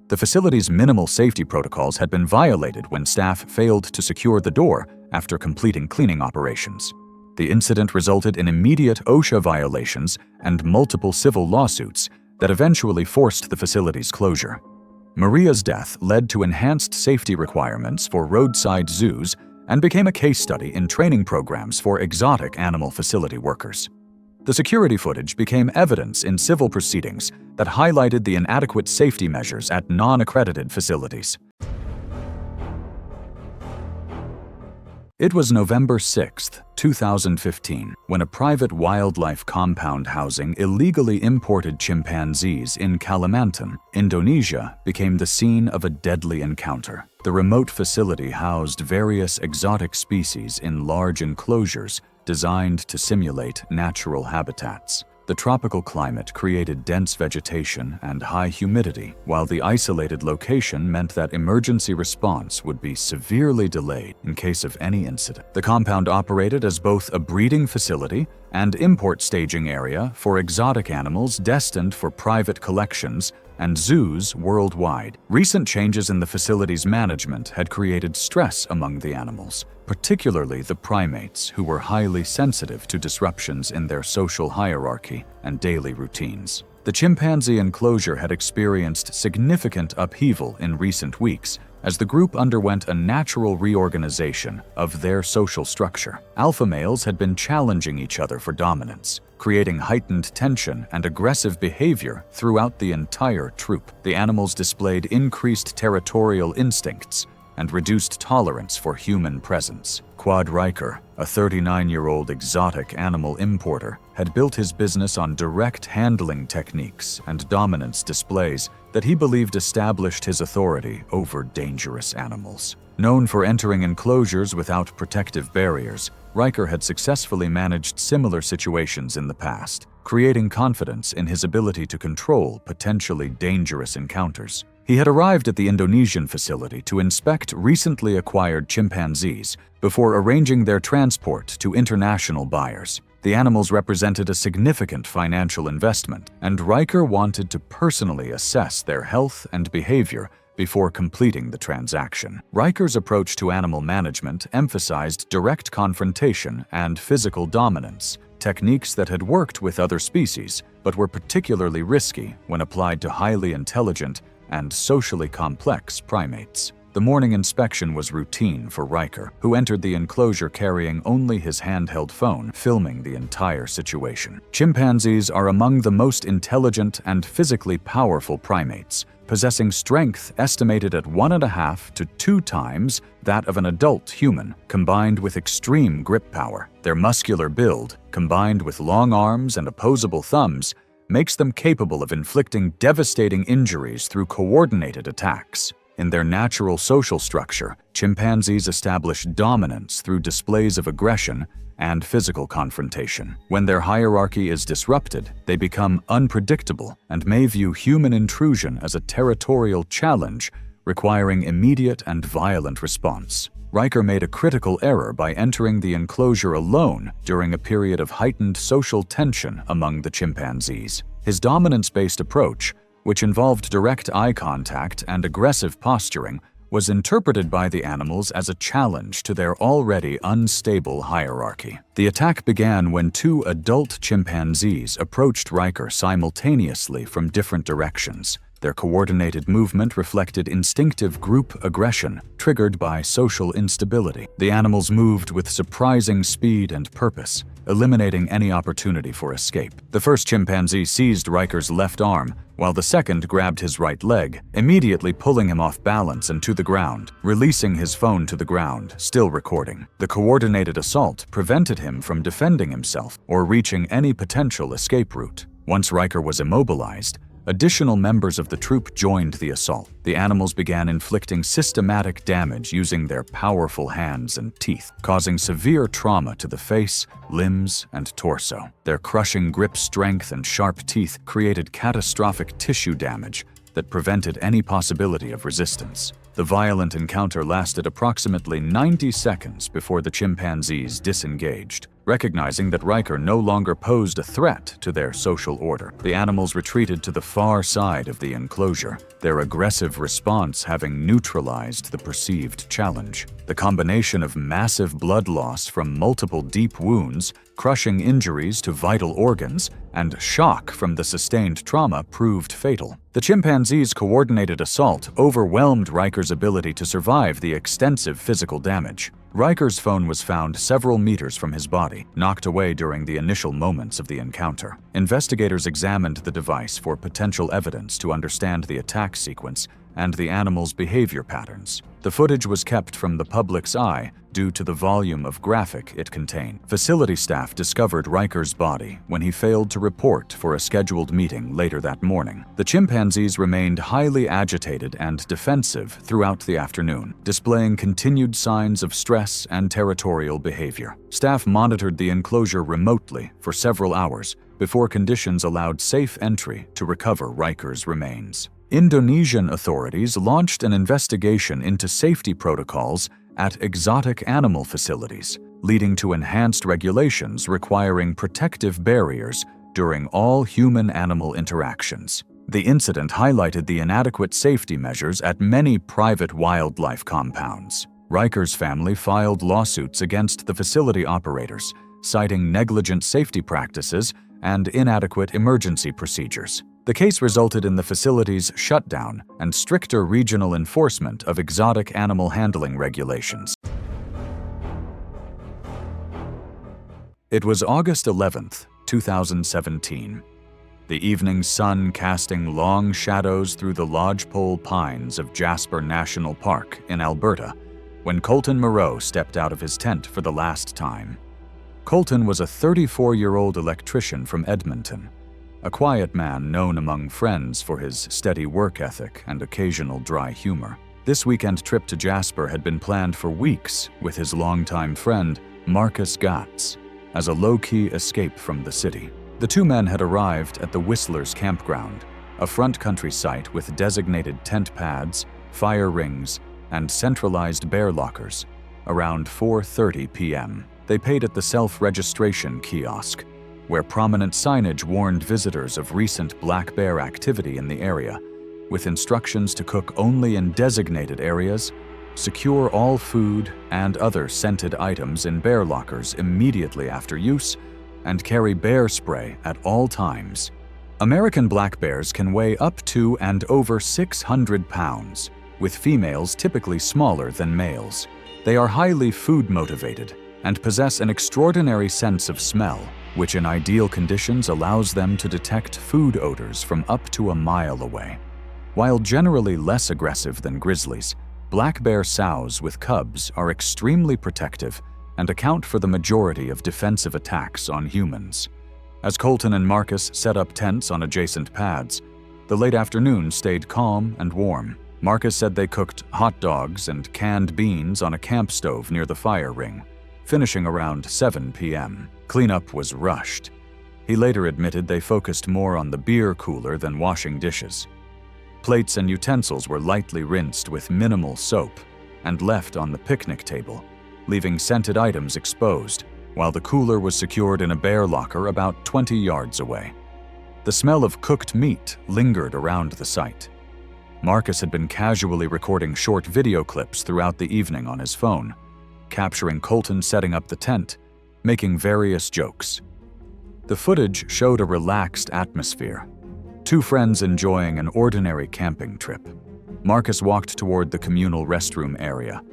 The facility's minimal safety protocols had been violated when staff failed to secure the door after completing cleaning operations. The incident resulted in immediate OSHA violations and multiple civil lawsuits that eventually forced the facility's closure. Maria's death led to enhanced safety requirements for roadside zoos and became a case study in training programs for exotic animal facility workers. The security footage became evidence in civil proceedings that highlighted the inadequate safety measures at non-accredited facilities. It was November 6, 2015, when a private wildlife compound housing illegally imported chimpanzees in Kalimantan, Indonesia, became the scene of a deadly encounter. The remote facility housed various exotic species in large enclosures designed to simulate natural habitats. The tropical climate created dense vegetation and high humidity, while the isolated location meant that emergency response would be severely delayed in case of any incident. The compound operated as both a breeding facility and import staging area for exotic animals destined for private collections and zoos worldwide. Recent changes in the facility's management had created stress among the animals, particularly the primates, who were highly sensitive to disruptions in their social hierarchy and daily routines. The chimpanzee enclosure had experienced significant upheaval in recent weeks as the group underwent a natural reorganization of their social structure. Alpha males had been challenging each other for dominance, creating heightened tension and aggressive behavior throughout the entire troop. The animals displayed increased territorial instincts and reduced tolerance for human presence. Quad Riker, a 39-year-old exotic animal importer, had built his business on direct handling techniques and dominance displays that he believed established his authority over dangerous animals. Known for entering enclosures without protective barriers, Riker had successfully managed similar situations in the past, creating confidence in his ability to control potentially dangerous encounters. He had arrived at the Indonesian facility to inspect recently acquired chimpanzees before arranging their transport to international buyers. The animals represented a significant financial investment, and Riker wanted to personally assess their health and behavior before completing the transaction. Riker's approach to animal management emphasized direct confrontation and physical dominance, techniques that had worked with other species but were particularly risky when applied to highly intelligent and socially complex primates. The morning inspection was routine for Riker, who entered the enclosure carrying only his handheld phone, filming the entire situation. Chimpanzees are among the most intelligent and physically powerful primates, possessing strength estimated at 1.5 to 2 times that of an adult human, combined with extreme grip power. Their muscular build, combined with long arms and opposable thumbs, makes them capable of inflicting devastating injuries through coordinated attacks. In their natural social structure, chimpanzees establish dominance through displays of aggression and physical confrontation. When their hierarchy is disrupted, they become unpredictable and may view human intrusion as a territorial challenge, requiring immediate and violent response. Riker made a critical error by entering the enclosure alone during a period of heightened social tension among the chimpanzees. His dominance-based approach, which involved direct eye contact and aggressive posturing, was interpreted by the animals as a challenge to their already unstable hierarchy. The attack began when 2 adult chimpanzees approached Riker simultaneously from different directions. Their coordinated movement reflected instinctive group aggression, triggered by social instability. The animals moved with surprising speed and purpose, eliminating any opportunity for escape. The first chimpanzee seized Riker's left arm, while the second grabbed his right leg, immediately pulling him off balance and to the ground, releasing his phone to the ground, still recording. The coordinated assault prevented him from defending himself or reaching any potential escape route. Once Riker was immobilized, additional members of the troop joined the assault. The animals began inflicting systematic damage using their powerful hands and teeth, causing severe trauma to the face, limbs, and torso. Their crushing grip strength and sharp teeth created catastrophic tissue damage that prevented any possibility of resistance. The violent encounter lasted approximately 90 seconds before the chimpanzees disengaged. Recognizing that Riker no longer posed a threat to their social order, the animals retreated to the far side of the enclosure, their aggressive response having neutralized the perceived challenge. The combination of massive blood loss from multiple deep wounds, crushing injuries to vital organs, and shock from the sustained trauma proved fatal. The chimpanzees' coordinated assault overwhelmed Riker's ability to survive the extensive physical damage. Riker's phone was found several meters from his body, knocked away during the initial moments of the encounter. Investigators examined the device for potential evidence to understand the attack sequence and the animal's behavior patterns. The footage was kept from the public's eye due to the volume of graphic it contained. Facility staff discovered Riker's body when he failed to report for a scheduled meeting later that morning. The chimpanzees remained highly agitated and defensive throughout the afternoon, displaying continued signs of stress and territorial behavior. Staff monitored the enclosure remotely for several hours before conditions allowed safe entry to recover Riker's remains. Indonesian authorities launched an investigation into safety protocols at exotic animal facilities, leading to enhanced regulations requiring protective barriers during all human-animal interactions. The incident highlighted the inadequate safety measures at many private wildlife compounds. Riker's family filed lawsuits against the facility operators, citing negligent safety practices and inadequate emergency procedures. The case resulted in the facility's shutdown and stricter regional enforcement of exotic animal handling regulations. It was August 11th, 2017. The evening sun casting long shadows through the lodgepole pines of Jasper National Park in Alberta, when Colton Moreau stepped out of his tent for the last time. Colton was a 34-year-old electrician from Edmonton, a quiet man known among friends for his steady work ethic and occasional dry humor. This weekend trip to Jasper had been planned for weeks with his longtime friend, Marcus Gatz, as a low-key escape from the city. The two men had arrived at the Whistler's Campground, a front country site with designated tent pads, fire rings, and centralized bear lockers, around 4:30 p.m. They paid at the self-registration kiosk, where prominent signage warned visitors of recent black bear activity in the area, with instructions to cook only in designated areas, secure all food and other scented items in bear lockers immediately after use, and carry bear spray at all times. American black bears can weigh up to and over 600 pounds, with females typically smaller than males. They are highly food-motivated and possess an extraordinary sense of smell, which in ideal conditions allows them to detect food odors from up to a mile away. While generally less aggressive than grizzlies, black bear sows with cubs are extremely protective and account for the majority of defensive attacks on humans. As Colton and Marcus set up tents on adjacent pads, the late afternoon stayed calm and warm. Marcus said they cooked hot dogs and canned beans on a camp stove near the fire ring, finishing around 7 p.m. Cleanup was rushed. He later admitted they focused more on the beer cooler than washing dishes. Plates and utensils were lightly rinsed with minimal soap and left on the picnic table, leaving scented items exposed, while the cooler was secured in a bear locker about 20 yards away. The smell of cooked meat lingered around the site. Marcus had been casually recording short video clips throughout the evening on his phone, capturing Colton setting up the tent, making various jokes. The footage showed a relaxed atmosphere, two friends enjoying an ordinary camping trip. Marcus walked toward the communal restroom area,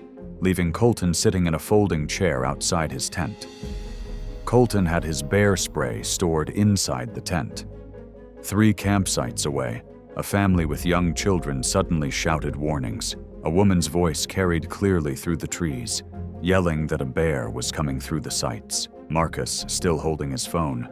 leaving Colton sitting in a folding chair outside his tent. Colton had his bear spray stored inside the tent. 3 campsites away, a family with young children suddenly shouted warnings. A woman's voice carried clearly through the trees, yelling that a bear was coming through the sites. Marcus, still holding his phone,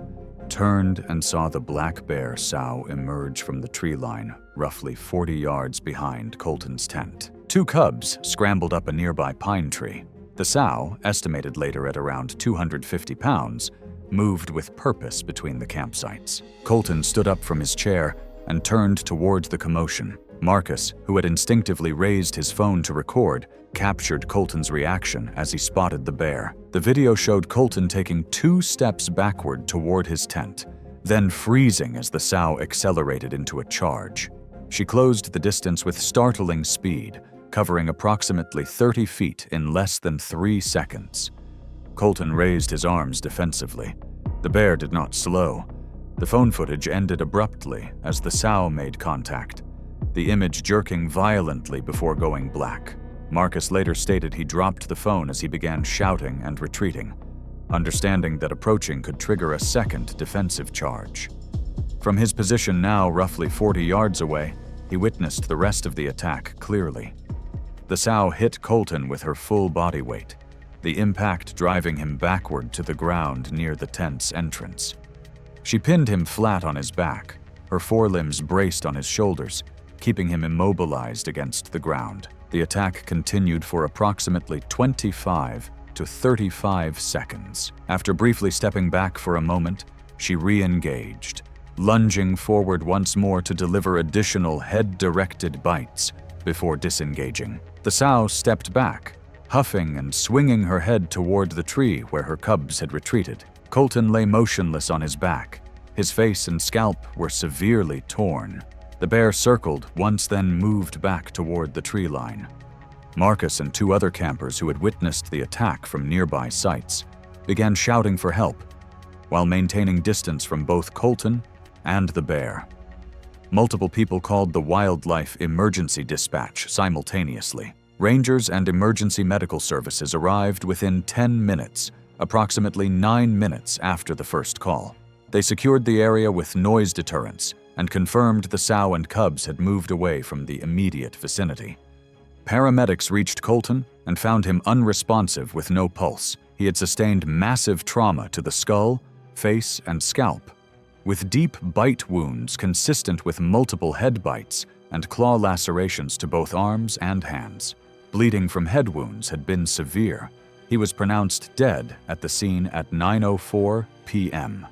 turned and saw the black bear sow emerge from the tree line, roughly 40 yards behind Colton's tent. 2 cubs scrambled up a nearby pine tree. The sow, estimated later at around 250 pounds, moved with purpose between the campsites. Colton stood up from his chair and turned toward the commotion. Marcus, who had instinctively raised his phone to record, captured Colton's reaction as he spotted the bear. The video showed Colton taking 2 steps backward toward his tent, then freezing as the sow accelerated into a charge. She closed the distance with startling speed, covering approximately 30 feet in less than 3 seconds. Colton raised his arms defensively. The bear did not slow. The phone footage ended abruptly as the sow made contact, the image jerking violently before going black. Marcus later stated he dropped the phone as he began shouting and retreating, understanding that approaching could trigger a second defensive charge. From his position now roughly 40 yards away, he witnessed the rest of the attack clearly. The sow hit Colton with her full body weight, the impact driving him backward to the ground near the tent's entrance. She pinned him flat on his back, her forelimbs braced on his shoulders, keeping him immobilized against the ground. The attack continued for approximately 25 to 35 seconds. After briefly stepping back for a moment, she re-engaged, lunging forward once more to deliver additional head-directed bites before disengaging. The sow stepped back, huffing and swinging her head toward the tree where her cubs had retreated. Colton lay motionless on his back. His face and scalp were severely torn. The bear circled once, then moved back toward the tree line. Marcus and 2 other campers who had witnessed the attack from nearby sites began shouting for help, while maintaining distance from both Colton and the bear. Multiple people called the wildlife emergency dispatch simultaneously. Rangers and emergency medical services arrived within 10 minutes, approximately 9 minutes after the first call. They secured the area with noise deterrents and confirmed the sow and cubs had moved away from the immediate vicinity. Paramedics reached Colton and found him unresponsive with no pulse. He had sustained massive trauma to the skull, face, and scalp, with deep bite wounds consistent with multiple head bites and claw lacerations to both arms and hands. Bleeding from head wounds had been severe. He was pronounced dead at the scene at 9:04 p.m.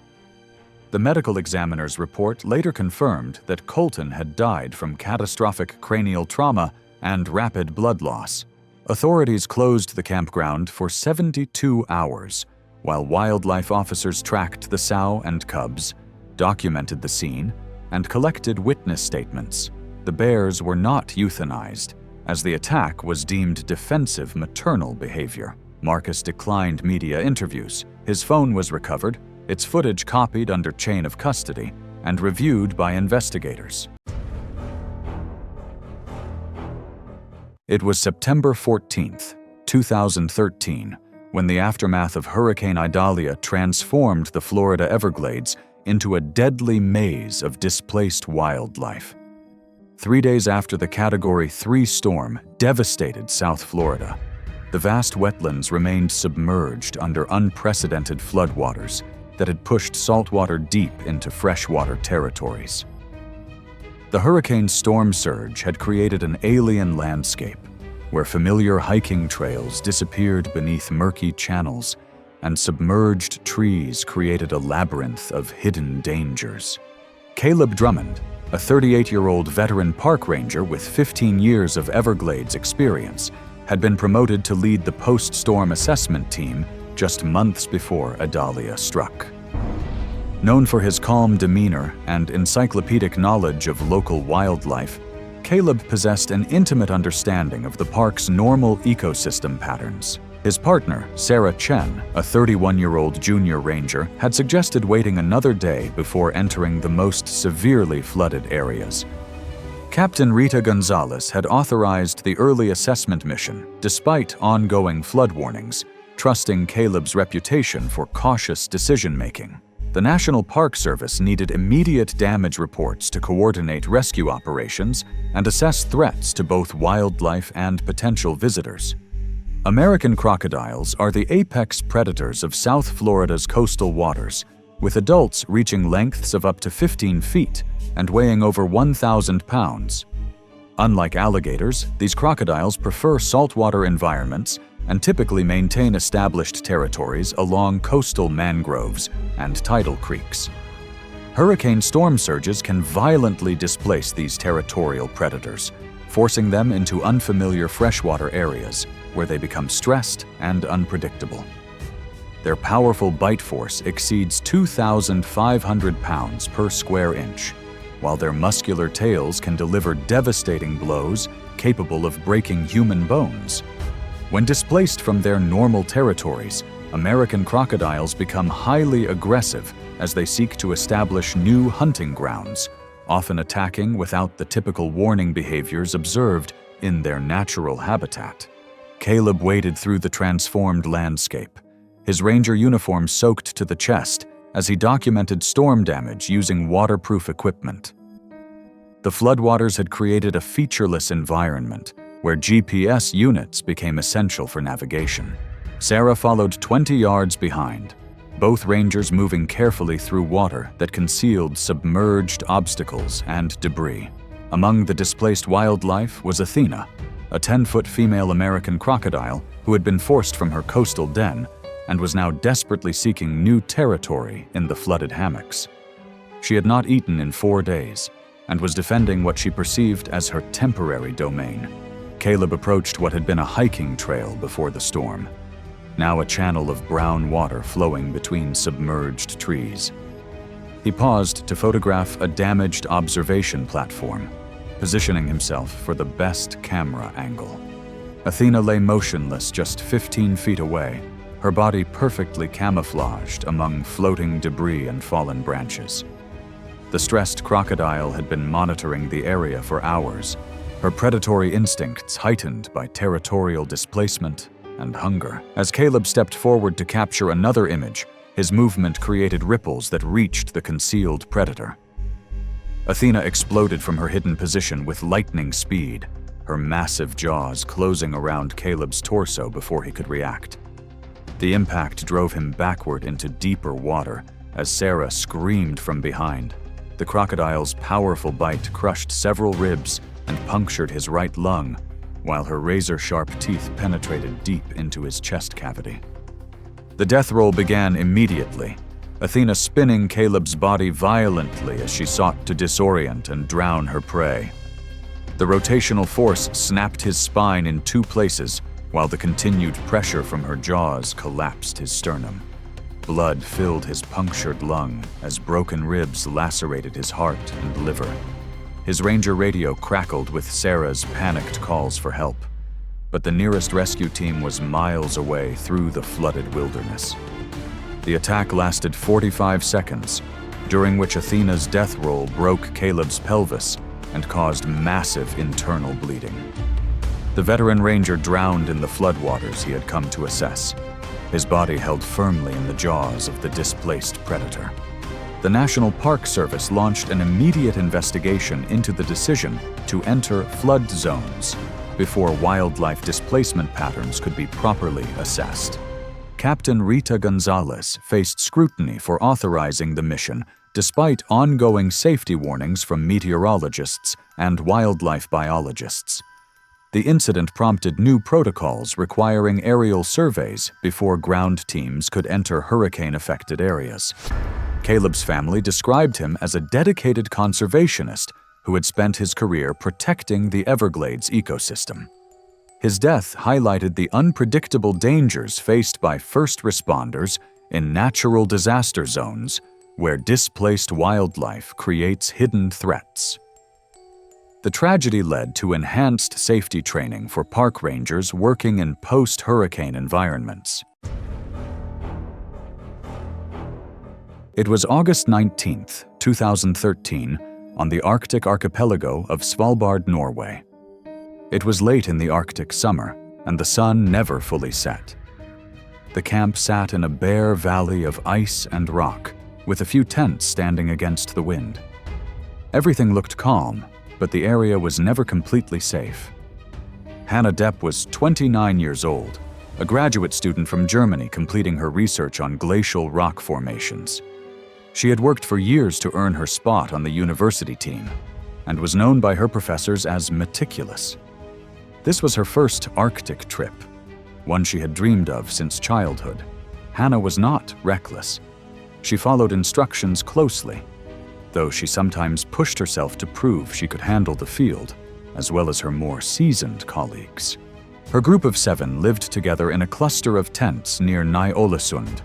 The medical examiner's report later confirmed that Colton had died from catastrophic cranial trauma and rapid blood loss. Authorities closed the campground for 72 hours, while wildlife officers tracked the sow and cubs, documented the scene, and collected witness statements. The bears were not euthanized, as the attack was deemed defensive maternal behavior. Marcus declined media interviews. His phone was recovered, its footage copied under chain of custody and reviewed by investigators. It was September 14, 2013, when the aftermath of Hurricane Idalia transformed the Florida Everglades into a deadly maze of displaced wildlife. 3 days after the Category 3 storm devastated South Florida, the vast wetlands remained submerged under unprecedented floodwaters that had pushed saltwater deep into freshwater territories. The hurricane's storm surge had created an alien landscape where familiar hiking trails disappeared beneath murky channels and submerged trees created a labyrinth of hidden dangers. Caleb Drummond, a 38-year-old veteran park ranger with 15 years of Everglades experience, had been promoted to lead the post-storm assessment team just months before Idalia struck. Known for his calm demeanor and encyclopedic knowledge of local wildlife, Caleb possessed an intimate understanding of the park's normal ecosystem patterns. His partner, Sarah Chen, a 31-year-old junior ranger, had suggested waiting another day before entering the most severely flooded areas. Captain Rita Gonzalez had authorized the early assessment mission, despite ongoing flood warnings, trusting Caleb's reputation for cautious decision-making. The National Park Service needed immediate damage reports to coordinate rescue operations and assess threats to both wildlife and potential visitors. American crocodiles are the apex predators of South Florida's coastal waters, with adults reaching lengths of up to 15 feet and weighing over 1,000 pounds. Unlike alligators, these crocodiles prefer saltwater environments and typically maintain established territories along coastal mangroves and tidal creeks. Hurricane storm surges can violently displace these territorial predators, forcing them into unfamiliar freshwater areas where they become stressed and unpredictable. Their powerful bite force exceeds 2,500 pounds per square inch, while their muscular tails can deliver devastating blows capable of breaking human bones. When displaced from their normal territories, American crocodiles become highly aggressive as they seek to establish new hunting grounds, often attacking without the typical warning behaviors observed in their natural habitat. Caleb waded through the transformed landscape, his ranger uniform soaked to the chest as he documented storm damage using waterproof equipment. The floodwaters had created a featureless environment where GPS units became essential for navigation. Sarah followed 20 yards behind, both rangers moving carefully through water that concealed submerged obstacles and debris. Among the displaced wildlife was Athena, a 10-foot female American crocodile who had been forced from her coastal den and was now desperately seeking new territory in the flooded hammocks. She had not eaten in 4 days and was defending what she perceived as her temporary domain. Caleb approached what had been a hiking trail before the storm, now a channel of brown water flowing between submerged trees. He paused to photograph a damaged observation platform, positioning himself for the best camera angle. Athena lay motionless just 15 feet away, her body perfectly camouflaged among floating debris and fallen branches. The stressed crocodile had been monitoring the area for hours, her predatory instincts heightened by territorial displacement and hunger. As Caleb stepped forward to capture another image, his movement created ripples that reached the concealed predator. Athena exploded from her hidden position with lightning speed, her massive jaws closing around Caleb's torso before he could react. The impact drove him backward into deeper water as Sarah screamed from behind. The crocodile's powerful bite crushed several ribs and punctured his right lung, while her razor-sharp teeth penetrated deep into his chest cavity. The death roll began immediately, Athena spinning Caleb's body violently as she sought to disorient and drown her prey. The rotational force snapped his spine in 2 places, while the continued pressure from her jaws collapsed his sternum. Blood filled his punctured lung as broken ribs lacerated his heart and liver. His ranger radio crackled with Sarah's panicked calls for help, but the nearest rescue team was miles away through the flooded wilderness. The attack lasted 45 seconds, during which Athena's death roll broke Caleb's pelvis and caused massive internal bleeding. The veteran ranger drowned in the floodwaters he had come to assess, his body held firmly in the jaws of the displaced predator. The National Park Service launched an immediate investigation into the decision to enter flood zones before wildlife displacement patterns could be properly assessed. Captain Rita Gonzalez faced scrutiny for authorizing the mission despite ongoing safety warnings from meteorologists and wildlife biologists. The incident prompted new protocols requiring aerial surveys before ground teams could enter hurricane-affected areas. Caleb's family described him as a dedicated conservationist who had spent his career protecting the Everglades ecosystem. His death highlighted the unpredictable dangers faced by first responders in natural disaster zones where displaced wildlife creates hidden threats. The tragedy led to enhanced safety training for park rangers working in post-hurricane environments. It was August 19, 2013, on the Arctic archipelago of Svalbard, Norway. It was late in the Arctic summer, and the sun never fully set. The camp sat in a bare valley of ice and rock, with a few tents standing against the wind. Everything looked calm, but the area was never completely safe. Hannah Depp was 29 years old, a graduate student from Germany completing her research on glacial rock formations. She had worked for years to earn her spot on the university team, and was known by her professors as meticulous. This was her first Arctic trip, one she had dreamed of since childhood. Hannah was not reckless. She followed instructions closely, though she sometimes pushed herself to prove she could handle the field, as well as her more seasoned colleagues. Her group of 7 lived together in a cluster of tents near Ny-Ålesund,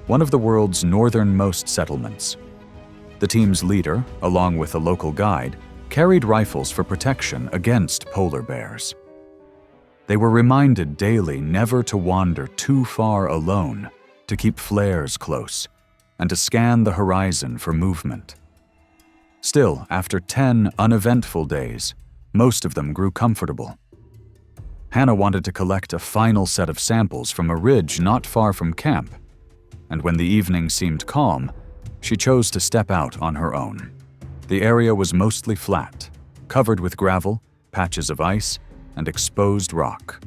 one of the world's northernmost settlements. The team's leader, along with a local guide, carried rifles for protection against polar bears. They were reminded daily never to wander too far alone, to keep flares close, and to scan the horizon for movement. Still, after 10 uneventful days, most of them grew comfortable. Hannah wanted to collect a final set of samples from a ridge not far from camp, and when the evening seemed calm, she chose to step out on her own. The area was mostly flat, covered with gravel, patches of ice, and exposed rock.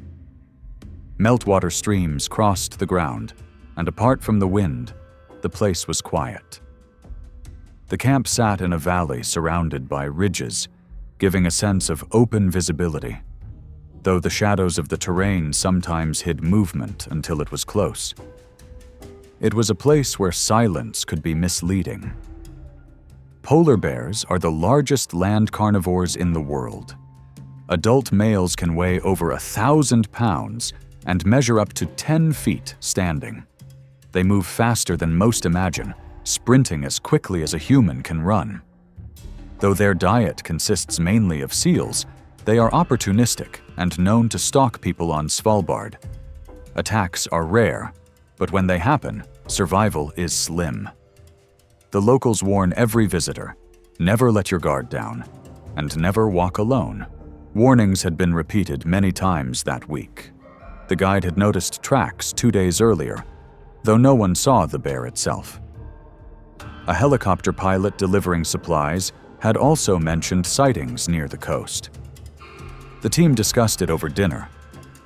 Meltwater streams crossed the ground, and apart from the wind, the place was quiet. The camp sat in a valley surrounded by ridges, giving a sense of open visibility, though the shadows of the terrain sometimes hid movement until it was close. It was a place where silence could be misleading. Polar bears are the largest land carnivores in the world. Adult males can weigh over 1,000 pounds and measure up to 10 feet standing. They move faster than most imagine, sprinting as quickly as a human can run. Though their diet consists mainly of seals, they are opportunistic and known to stalk people on Svalbard. Attacks are rare, but when they happen, survival is slim. The locals warn every visitor, never let your guard down, and never walk alone. Warnings had been repeated many times that week. The guide had noticed tracks 2 days earlier, though no one saw the bear itself. A helicopter pilot delivering supplies had also mentioned sightings near the coast. The team discussed it over dinner,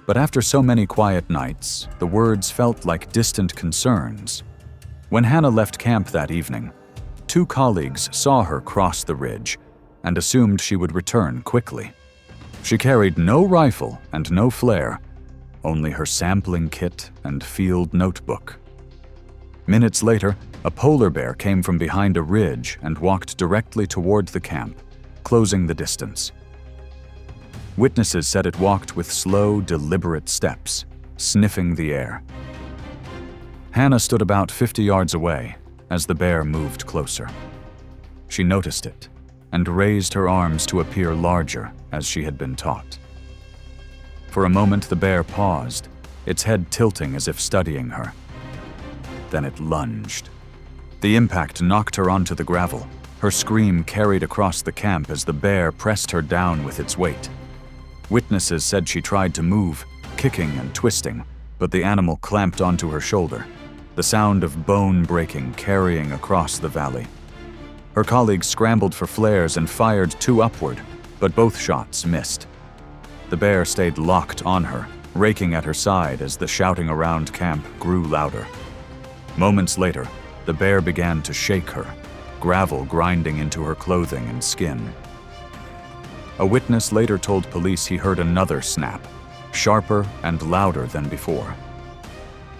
but after so many quiet nights, the words felt like distant concerns. When Hannah left camp that evening, 2 colleagues saw her cross the ridge and assumed she would return quickly. She carried no rifle and no flare, only her sampling kit and field notebook. Minutes later, a polar bear came from behind a ridge and walked directly toward the camp, closing the distance. Witnesses said it walked with slow, deliberate steps, sniffing the air. Hannah stood about 50 yards away as the bear moved closer. She noticed it and raised her arms to appear larger as she had been taught. For a moment, the bear paused, its head tilting as if studying her. Then it lunged. The impact knocked her onto the gravel. Her scream carried across the camp as the bear pressed her down with its weight. Witnesses said she tried to move, kicking and twisting, but the animal clamped onto her shoulder, the sound of bone breaking carrying across the valley. Her colleagues scrambled for flares and fired two upward, but both shots missed. The bear stayed locked on her, raking at her side as the shouting around camp grew louder. Moments later, the bear began to shake her, gravel grinding into her clothing and skin. A witness later told police he heard another snap, sharper and louder than before.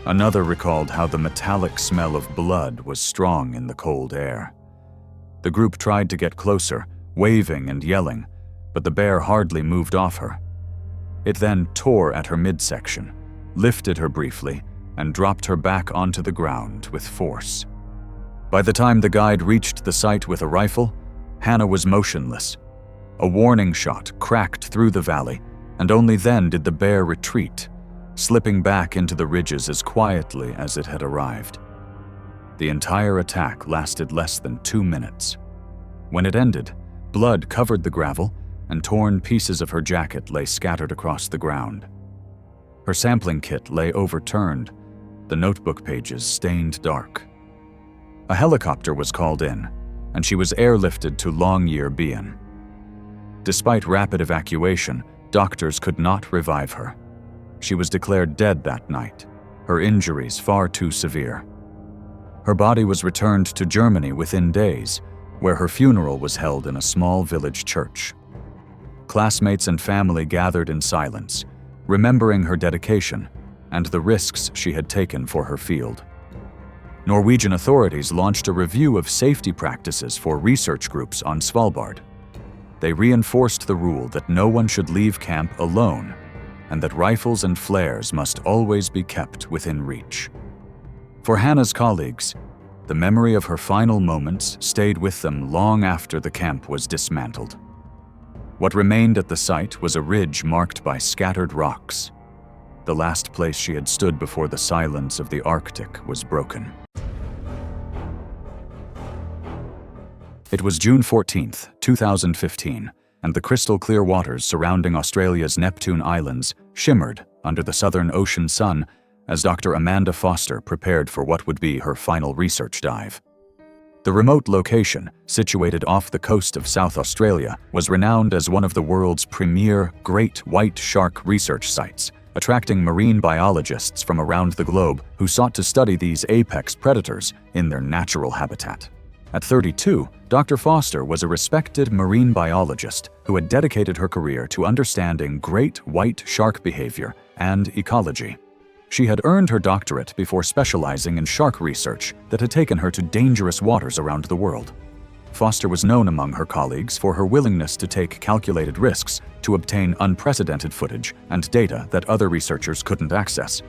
Another recalled how the metallic smell of blood was strong in the cold air. The group tried to get closer, waving and yelling, but the bear hardly moved off her. It then tore at her midsection, lifted her briefly, and dropped her back onto the ground with force. By the time the guide reached the site with a rifle, Hannah was motionless. A warning shot cracked through the valley, and only then did the bear retreat, slipping back into the ridges as quietly as it had arrived. The entire attack lasted less than 2 minutes. When it ended, blood covered the gravel, and torn pieces of her jacket lay scattered across the ground. Her sampling kit lay overturned, the notebook pages stained dark. A helicopter was called in, and she was airlifted to Longyear Bien. Despite rapid evacuation, doctors could not revive her. She was declared dead that night, her injuries far too severe. Her body was returned to Germany within days, where her funeral was held in a small village church. Classmates and family gathered in silence, remembering her dedication and the risks she had taken for her field. Norwegian authorities launched a review of safety practices for research groups on Svalbard. They reinforced the rule that no one should leave camp alone, and that rifles and flares must always be kept within reach. For Hannah's colleagues, the memory of her final moments stayed with them long after the camp was dismantled. What remained at the site was a ridge marked by scattered rocks, the last place she had stood before the silence of the Arctic was broken. It was June 14, 2015, and the crystal-clear waters surrounding Australia's Neptune Islands shimmered under the Southern Ocean sun as Dr. Amanda Foster prepared for what would be her final research dive. The remote location, situated off the coast of South Australia, was renowned as one of the world's premier great white shark research sites, attracting marine biologists from around the globe who sought to study these apex predators in their natural habitat. At 32, Dr. Foster was a respected marine biologist who had dedicated her career to understanding great white shark behavior and ecology. She had earned her doctorate before specializing in shark research that had taken her to dangerous waters around the world. Foster was known among her colleagues for her willingness to take calculated risks to obtain unprecedented footage and data that other researchers couldn't access.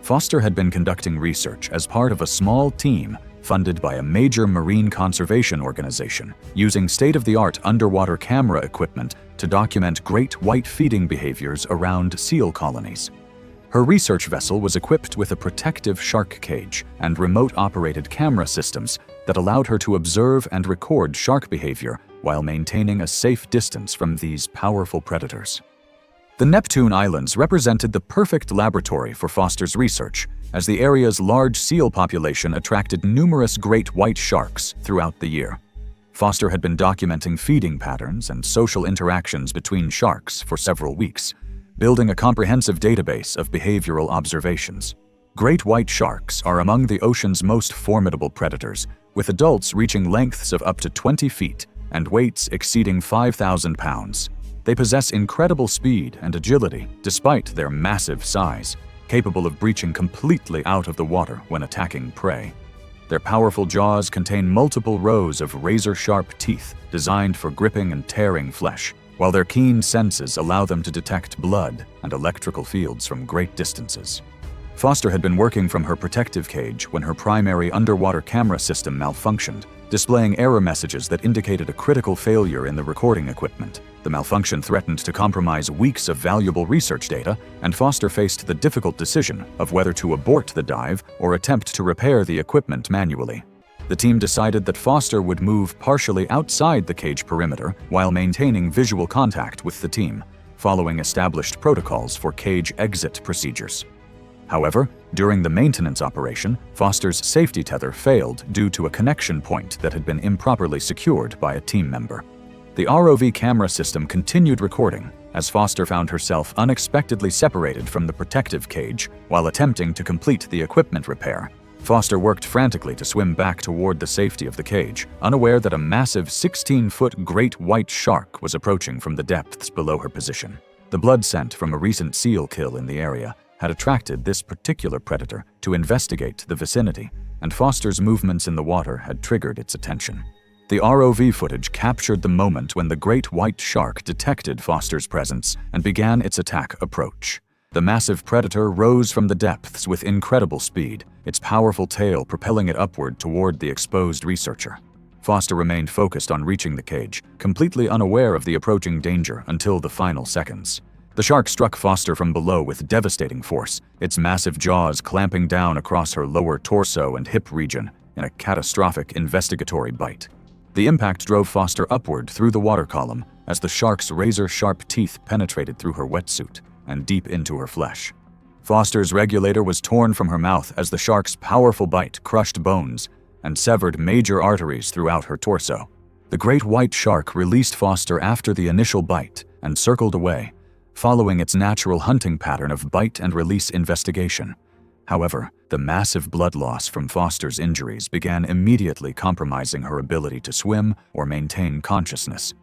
Foster had been conducting research as part of a small team funded by a major marine conservation organization, using state-of-the-art underwater camera equipment to document great white feeding behaviors around seal colonies. Her research vessel was equipped with a protective shark cage and remote-operated camera systems that allowed her to observe and record shark behavior while maintaining a safe distance from these powerful predators. The Neptune Islands represented the perfect laboratory for Foster's research, as the area's large seal population attracted numerous great white sharks throughout the year. Foster had been documenting feeding patterns and social interactions between sharks for several weeks, building a comprehensive database of behavioral observations. Great white sharks are among the ocean's most formidable predators, with adults reaching lengths of up to 20 feet and weights exceeding 5,000 pounds. They possess incredible speed and agility despite their massive size, capable of breaching completely out of the water when attacking prey. Their powerful jaws contain multiple rows of razor-sharp teeth designed for gripping and tearing flesh, while their keen senses allow them to detect blood and electrical fields from great distances. Foster had been working from her protective cage when her primary underwater camera system malfunctioned, displaying error messages that indicated a critical failure in the recording equipment. The malfunction threatened to compromise weeks of valuable research data, and Foster faced the difficult decision of whether to abort the dive or attempt to repair the equipment manually. The team decided that Foster would move partially outside the cage perimeter while maintaining visual contact with the team, following established protocols for cage exit procedures. However, during the maintenance operation, Foster's safety tether failed due to a connection point that had been improperly secured by a team member. The ROV camera system continued recording as Foster found herself unexpectedly separated from the protective cage while attempting to complete the equipment repair. Foster worked frantically to swim back toward the safety of the cage, unaware that a massive 16-foot great white shark was approaching from the depths below her position. The blood scent from a recent seal kill in the area had attracted this particular predator to investigate the vicinity, and Foster's movements in the water had triggered its attention. The ROV footage captured the moment when the great white shark detected Foster's presence and began its attack approach. The massive predator rose from the depths with incredible speed, its powerful tail propelling it upward toward the exposed researcher. Foster remained focused on reaching the cage, completely unaware of the approaching danger until the final seconds. The shark struck Foster from below with devastating force, its massive jaws clamping down across her lower torso and hip region in a catastrophic investigatory bite. The impact drove Foster upward through the water column as the shark's razor-sharp teeth penetrated through her wetsuit and deep into her flesh. Foster's regulator was torn from her mouth as the shark's powerful bite crushed bones and severed major arteries throughout her torso. The great white shark released Foster after the initial bite and circled away, following its natural hunting pattern of bite and release investigation. However, the massive blood loss from Foster's injuries began immediately compromising her ability to swim or maintain consciousness.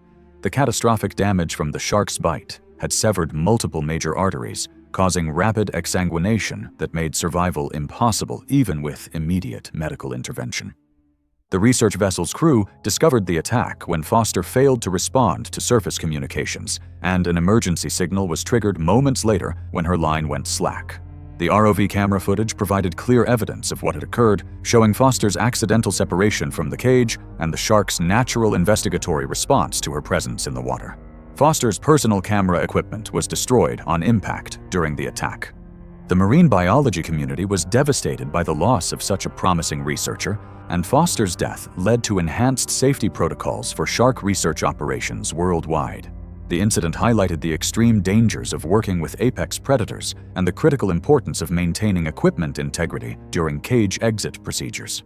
The catastrophic damage from the shark's bite had severed multiple major arteries, causing rapid exsanguination that made survival impossible even with immediate medical intervention. The research vessel's crew discovered the attack when Foster failed to respond to surface communications, and an emergency signal was triggered moments later when her line went slack. The ROV camera footage provided clear evidence of what had occurred, showing Foster's accidental separation from the cage and the shark's natural investigatory response to her presence in the water. Foster's personal camera equipment was destroyed on impact during the attack. The marine biology community was devastated by the loss of such a promising researcher, and Foster's death led to enhanced safety protocols for shark research operations worldwide. The incident highlighted the extreme dangers of working with apex predators and the critical importance of maintaining equipment integrity during cage exit procedures.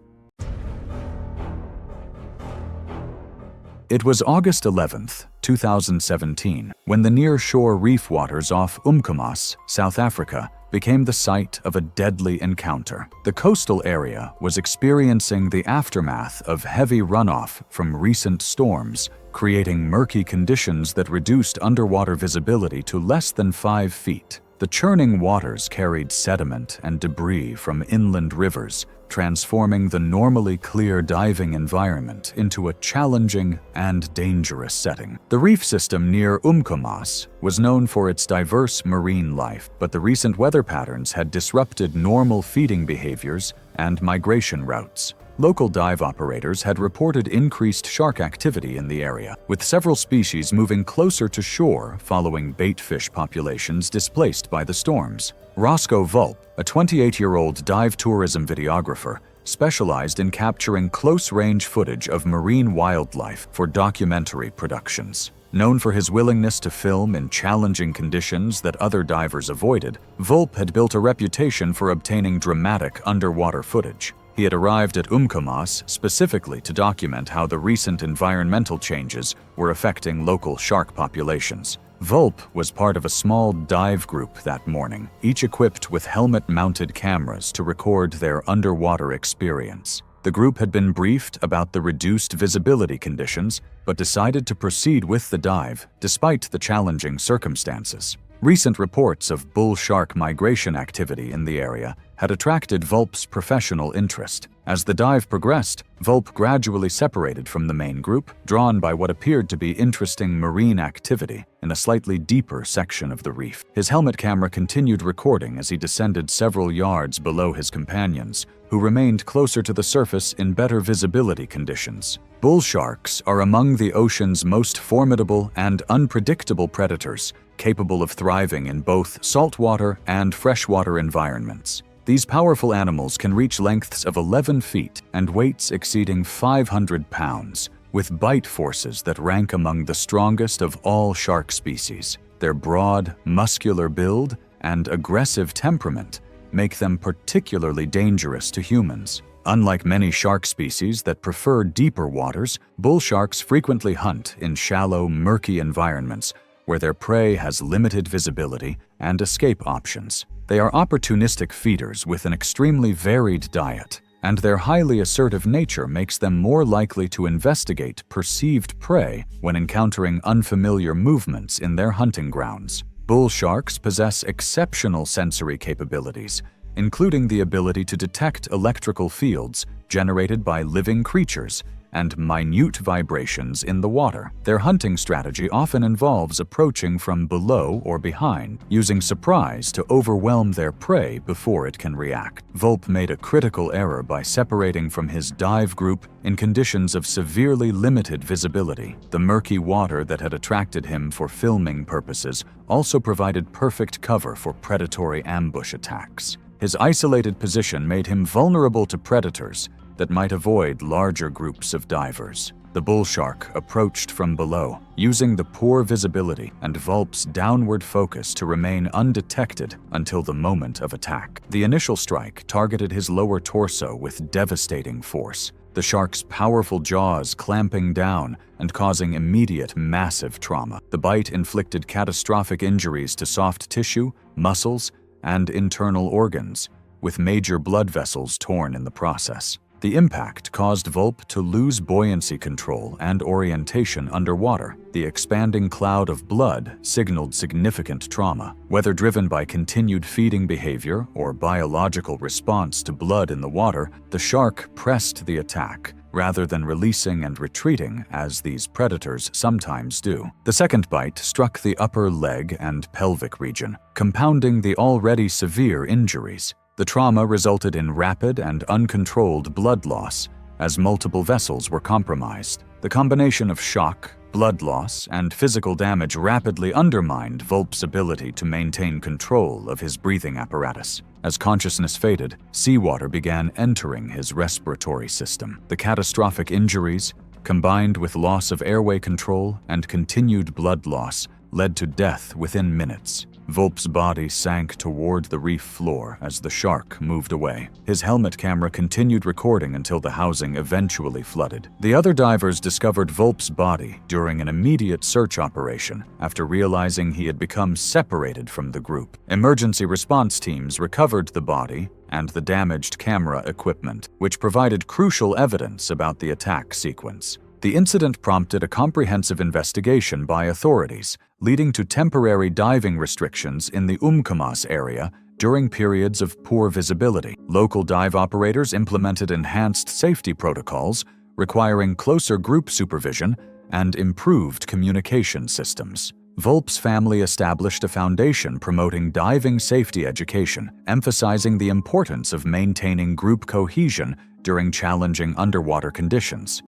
It was August 11, 2017, when the near-shore reef waters off Umkomaas, South Africa, became the site of a deadly encounter. The coastal area was experiencing the aftermath of heavy runoff from recent storms, creating murky conditions that reduced underwater visibility to less than 5 feet. The churning waters carried sediment and debris from inland rivers, transforming the normally clear diving environment into a challenging and dangerous setting. The reef system near Umkomaas was known for its diverse marine life, but the recent weather patterns had disrupted normal feeding behaviors and migration routes. Local dive operators had reported increased shark activity in the area, with several species moving closer to shore following baitfish populations displaced by the storms. Roscoe Vulp, a 28-year-old dive tourism videographer, specialized in capturing close-range footage of marine wildlife for documentary productions. Known for his willingness to film in challenging conditions that other divers avoided, Vulp had built a reputation for obtaining dramatic underwater footage. He had arrived at Umkomaas specifically to document how the recent environmental changes were affecting local shark populations. Vulp was part of a small dive group that morning, each equipped with helmet-mounted cameras to record their underwater experience. The group had been briefed about the reduced visibility conditions, but decided to proceed with the dive despite the challenging circumstances. Recent reports of bull shark migration activity in the area had attracted Vulp's professional interest, As the dive progressed, Volpe gradually separated from the main group, drawn by what appeared to be interesting marine activity in a slightly deeper section of the reef. His helmet camera continued recording as he descended several yards below his companions, who remained closer to the surface in better visibility conditions. Bull sharks are among the ocean's most formidable and unpredictable predators, capable of thriving in both saltwater and freshwater environments. These powerful animals can reach lengths of 11 feet and weights exceeding 500 pounds, with bite forces that rank among the strongest of all shark species. Their broad, muscular build and aggressive temperament make them particularly dangerous to humans. Unlike many shark species that prefer deeper waters, bull sharks frequently hunt in shallow, murky environments where their prey has limited visibility and escape options. They are opportunistic feeders with an extremely varied diet, and their highly assertive nature makes them more likely to investigate perceived prey when encountering unfamiliar movements in their hunting grounds. Bull sharks possess exceptional sensory capabilities, including the ability to detect electrical fields generated by living creatures and minute vibrations in the water. Their hunting strategy often involves approaching from below or behind, using surprise to overwhelm their prey before it can react. Volpe made a critical error by separating from his dive group in conditions of severely limited visibility. The murky water that had attracted him for filming purposes also provided perfect cover for predatory ambush attacks. His isolated position made him vulnerable to predators that might avoid larger groups of divers. The bull shark approached from below, using the poor visibility and Volpe's downward focus to remain undetected until the moment of attack. The initial strike targeted his lower torso with devastating force, the shark's powerful jaws clamping down and causing immediate massive trauma. The bite inflicted catastrophic injuries to soft tissue, muscles, and internal organs, with major blood vessels torn in the process. The impact caused Volpe to lose buoyancy control and orientation underwater. The expanding cloud of blood signaled significant trauma. Whether driven by continued feeding behavior or biological response to blood in the water, the shark pressed the attack, rather than releasing and retreating as these predators sometimes do. The second bite struck the upper leg and pelvic region, compounding the already severe injuries. The trauma resulted in rapid and uncontrolled blood loss, as multiple vessels were compromised. The combination of shock, blood loss, and physical damage rapidly undermined Volpe's ability to maintain control of his breathing apparatus. As consciousness faded, seawater began entering his respiratory system. The catastrophic injuries, combined with loss of airway control and continued blood loss, led to death within minutes. Volpe's body sank toward the reef floor as the shark moved away. His helmet camera continued recording until the housing eventually flooded. The other divers discovered Volpe's body during an immediate search operation after realizing he had become separated from the group. Emergency response teams recovered the body and the damaged camera equipment, which provided crucial evidence about the attack sequence. The incident prompted a comprehensive investigation by authorities, leading to temporary diving restrictions in the Umkomaas area during periods of poor visibility. Local dive operators implemented enhanced safety protocols, requiring closer group supervision and improved communication systems. Volpe's family established a foundation promoting diving safety education, emphasizing the importance of maintaining group cohesion during challenging underwater conditions.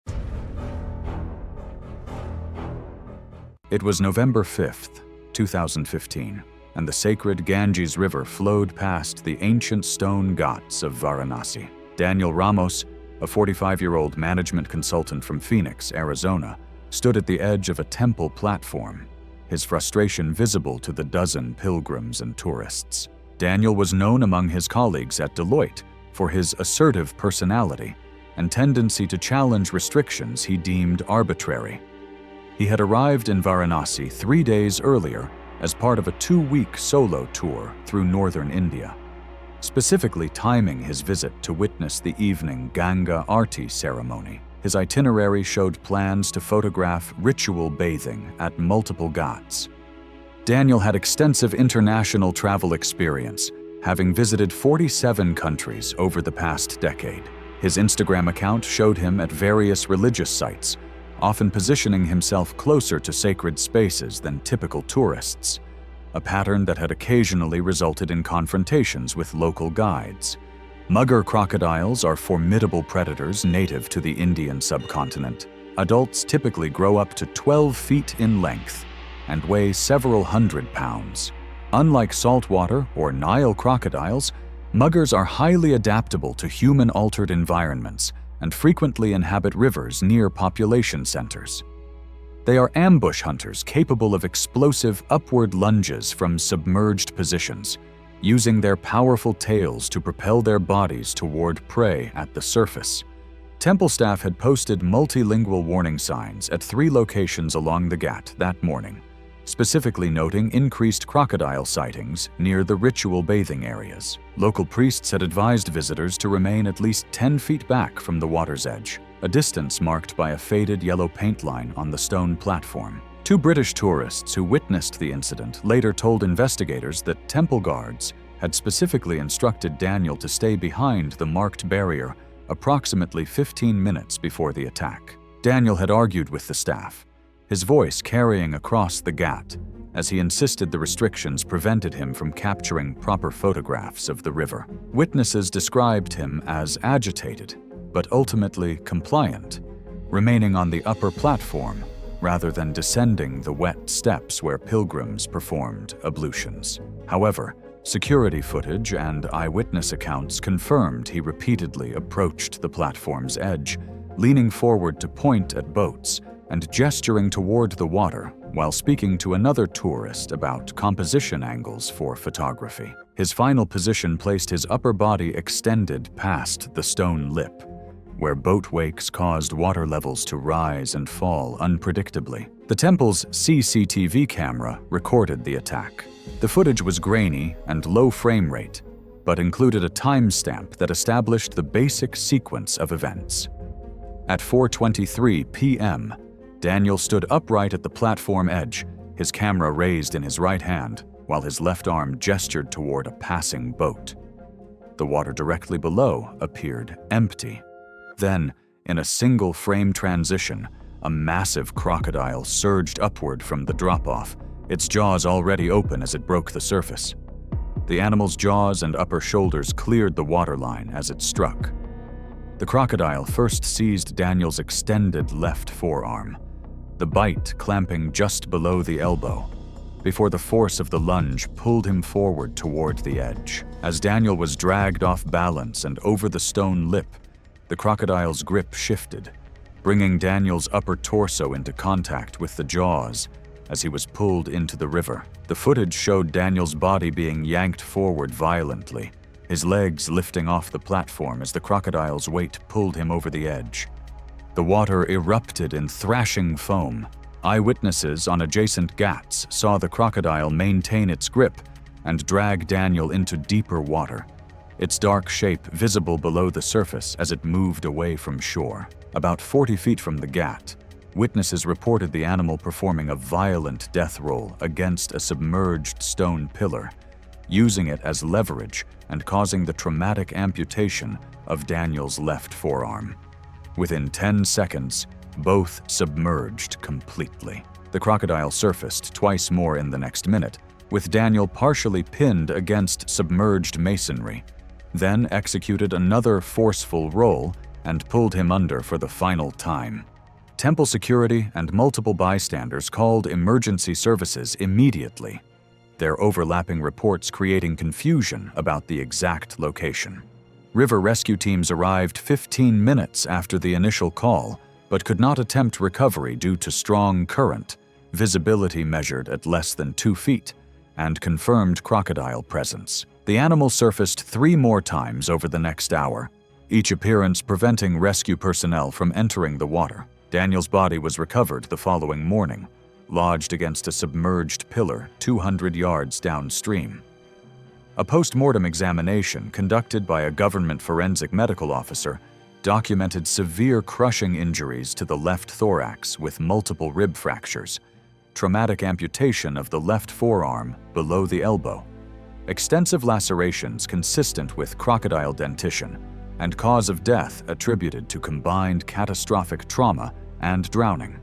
It was November 5th, 2015, and the sacred Ganges River flowed past the ancient stone ghats of Varanasi. Daniel Ramos, a 45-year-old management consultant from Phoenix, Arizona, stood at the edge of a temple platform, his frustration visible to the dozen pilgrims and tourists. Daniel was known among his colleagues at Deloitte for his assertive personality and tendency to challenge restrictions he deemed arbitrary. He had arrived in Varanasi 3 days earlier as part of a 2-week solo tour through northern India, specifically timing his visit to witness the evening Ganga Aarti ceremony. His itinerary showed plans to photograph ritual bathing at multiple ghats. Daniel had extensive international travel experience, having visited 47 countries over the past decade. His Instagram account showed him at various religious sites, often positioning himself closer to sacred spaces than typical tourists, a pattern that had occasionally resulted in confrontations with local guides. Mugger crocodiles are formidable predators native to the Indian subcontinent. Adults typically grow up to 12 feet in length and weigh several hundred pounds. Unlike saltwater or Nile crocodiles, muggers are highly adaptable to human-altered environments and frequently inhabit rivers near population centers. They are ambush hunters capable of explosive upward lunges from submerged positions, using their powerful tails to propel their bodies toward prey at the surface. Temple staff had posted multilingual warning signs at 3 locations along the Ghat that morning, specifically noting increased crocodile sightings near the ritual bathing areas. Local priests had advised visitors to remain at least 10 feet back from the water's edge, a distance marked by a faded yellow paint line on the stone platform. 2 British tourists who witnessed the incident later told investigators that temple guards had specifically instructed Daniel to stay behind the marked barrier approximately 15 minutes before the attack. Daniel had argued with the staff, his voice carrying across the Ghat as he insisted the restrictions prevented him from capturing proper photographs of the river. Witnesses described him as agitated, but ultimately compliant, remaining on the upper platform rather than descending the wet steps where pilgrims performed ablutions. However, security footage and eyewitness accounts confirmed he repeatedly approached the platform's edge, leaning forward to point at boats and gesturing toward the water while speaking to another tourist about composition angles for photography. His final position placed his upper body extended past the stone lip, where boat wakes caused water levels to rise and fall unpredictably. The temple's CCTV camera recorded the attack. The footage was grainy and low frame rate, but included a timestamp that established the basic sequence of events. At 4:23 p.m., Daniel stood upright at the platform edge, his camera raised in his right hand, while his left arm gestured toward a passing boat. The water directly below appeared empty. Then, in a single frame transition, a massive crocodile surged upward from the drop-off, its jaws already open as it broke the surface. The animal's jaws and upper shoulders cleared the waterline as it struck. The crocodile first seized Daniel's extended left forearm, the bite clamping just below the elbow, before the force of the lunge pulled him forward toward the edge. As Daniel was dragged off balance and over the stone lip, the crocodile's grip shifted, bringing Daniel's upper torso into contact with the jaws as he was pulled into the river. The footage showed Daniel's body being yanked forward violently, his legs lifting off the platform as the crocodile's weight pulled him over the edge. The water erupted in thrashing foam. Eyewitnesses on adjacent ghats saw the crocodile maintain its grip and drag Daniel into deeper water, its dark shape visible below the surface as it moved away from shore. About 40 feet from the Ghat, witnesses reported the animal performing a violent death roll against a submerged stone pillar, using it as leverage and causing the traumatic amputation of Daniel's left forearm. Within 10 seconds, both submerged completely. The crocodile surfaced twice more in the next minute, with Daniel partially pinned against submerged masonry, then executed another forceful roll and pulled him under for the final time. Temple security and multiple bystanders called emergency services immediately, their overlapping reports creating confusion about the exact location. River rescue teams arrived 15 minutes after the initial call, but could not attempt recovery due to strong current, visibility measured at less than 2 feet, and confirmed crocodile presence. The animal surfaced 3 more times over the next hour, each appearance preventing rescue personnel from entering the water. Daniel's body was recovered the following morning, lodged against a submerged pillar 200 yards downstream. A post-mortem examination conducted by a government forensic medical officer documented severe crushing injuries to the left thorax with multiple rib fractures, traumatic amputation of the left forearm below the elbow, extensive lacerations consistent with crocodile dentition, and cause of death attributed to combined catastrophic trauma and drowning.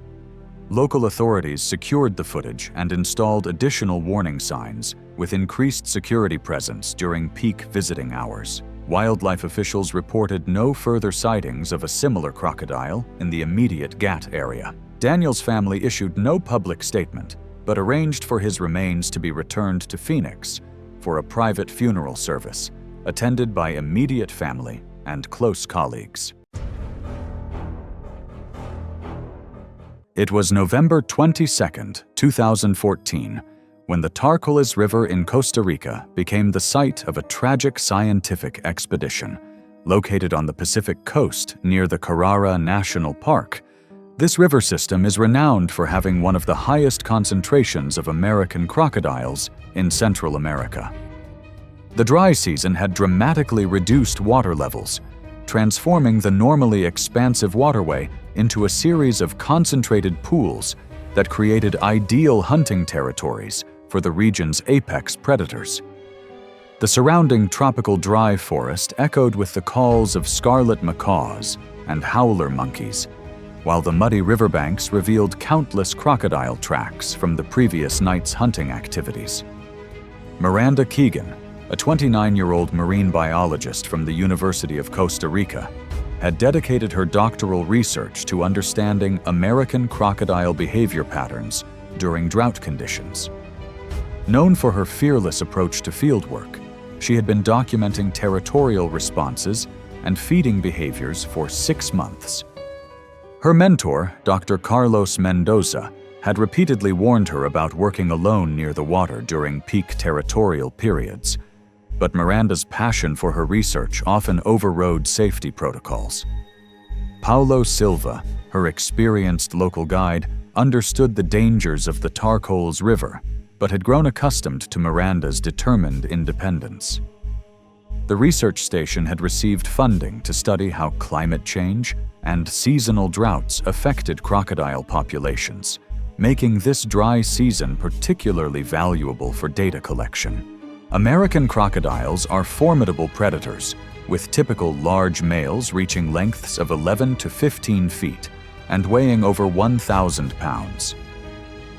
Local authorities secured the footage and installed additional warning signs with increased security presence during peak visiting hours. Wildlife officials reported no further sightings of a similar crocodile in the immediate Ghat area. Daniel's family issued no public statement, but arranged for his remains to be returned to Phoenix for a private funeral service, attended by immediate family and close colleagues. It was November 22, 2014, when the Tarcoles River in Costa Rica became the site of a tragic scientific expedition. Located on the Pacific coast near the Carrara National Park, this river system is renowned for having one of the highest concentrations of American crocodiles in Central America. The dry season had dramatically reduced water levels, transforming the normally expansive waterway into a series of concentrated pools that created ideal hunting territories for the region's apex predators. The surrounding tropical dry forest echoed with the calls of scarlet macaws and howler monkeys, while the muddy riverbanks revealed countless crocodile tracks from the previous night's hunting activities. Miranda Keegan, a 29-year-old marine biologist from the University of Costa Rica, had dedicated her doctoral research to understanding American crocodile behavior patterns during drought conditions. Known for her fearless approach to fieldwork, she had been documenting territorial responses and feeding behaviors for 6 months. Her mentor, Dr. Carlos Mendoza, had repeatedly warned her about working alone near the water during peak territorial periods, but Miranda's passion for her research often overrode safety protocols. Paulo Silva, her experienced local guide, understood the dangers of the Tarcoles River, but had grown accustomed to Miranda's determined independence. The research station had received funding to study how climate change and seasonal droughts affected crocodile populations, making this dry season particularly valuable for data collection. American crocodiles are formidable predators, with typical large males reaching lengths of 11 to 15 feet and weighing over 1,000 pounds.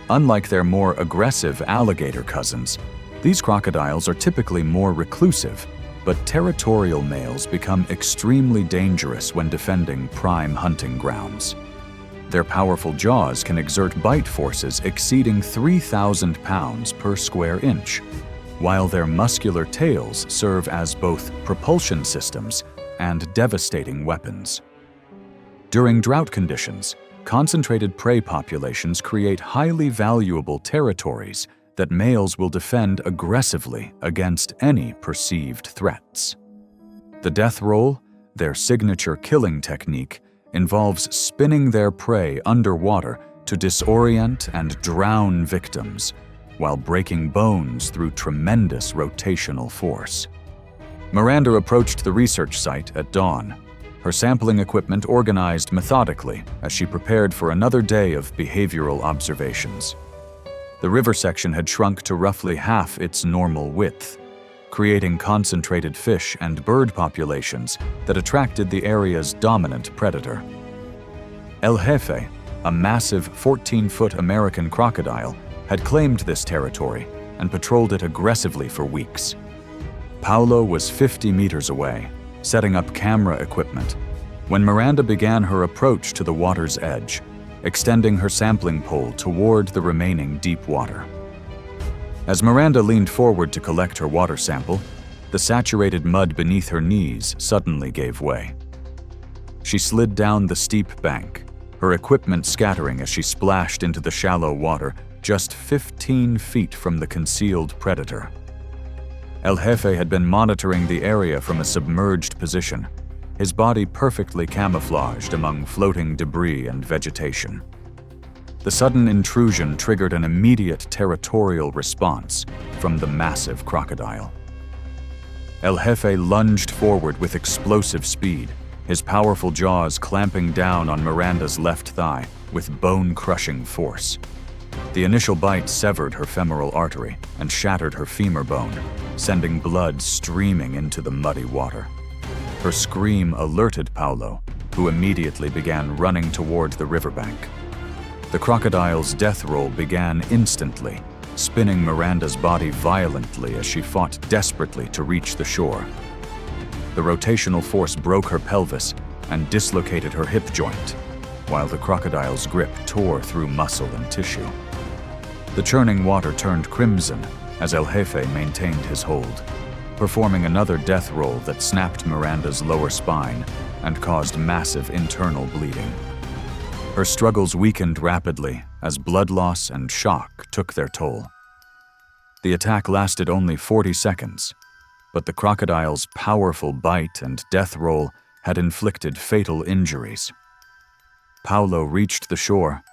Unlike their more aggressive alligator cousins, these crocodiles are typically more reclusive, but territorial males become extremely dangerous when defending prime hunting grounds. Their powerful jaws can exert bite forces exceeding 3,000 pounds per square inch, while their muscular tails serve as both propulsion systems and devastating weapons. During drought conditions, concentrated prey populations create highly valuable territories that males will defend aggressively against any perceived threats. The death roll, their signature killing technique, involves spinning their prey underwater to disorient and drown victims, while breaking bones through tremendous rotational force. Miranda approached the research site at dawn, her sampling equipment organized methodically as she prepared for another day of behavioral observations. The river section had shrunk to roughly half its normal width, creating concentrated fish and bird populations that attracted the area's dominant predator. El Jefe, a massive 14-foot American crocodile, had claimed this territory and patrolled it aggressively for weeks. Paulo was 50 meters away, setting up camera equipment, when Miranda began her approach to the water's edge, extending her sampling pole toward the remaining deep water. As Miranda leaned forward to collect her water sample, the saturated mud beneath her knees suddenly gave way. She slid down the steep bank, her equipment scattering as she splashed into the shallow water just 15 feet from the concealed predator. El Jefe had been monitoring the area from a submerged position, his body perfectly camouflaged among floating debris and vegetation. The sudden intrusion triggered an immediate territorial response from the massive crocodile. El Jefe lunged forward with explosive speed, his powerful jaws clamping down on Miranda's left thigh with bone-crushing force. The initial bite severed her femoral artery and shattered her femur bone, sending blood streaming into the muddy water. Her scream alerted Paulo, who immediately began running toward the riverbank. The crocodile's death roll began instantly, spinning Miranda's body violently as she fought desperately to reach the shore. The rotational force broke her pelvis and dislocated her hip joint, while the crocodile's grip tore through muscle and tissue. The churning water turned crimson as El Jefe maintained his hold, performing another death roll that snapped Miranda's lower spine and caused massive internal bleeding. Her struggles weakened rapidly as blood loss and shock took their toll. The attack lasted only 40 seconds, but the crocodile's powerful bite and death roll had inflicted fatal injuries. Paulo reached the shore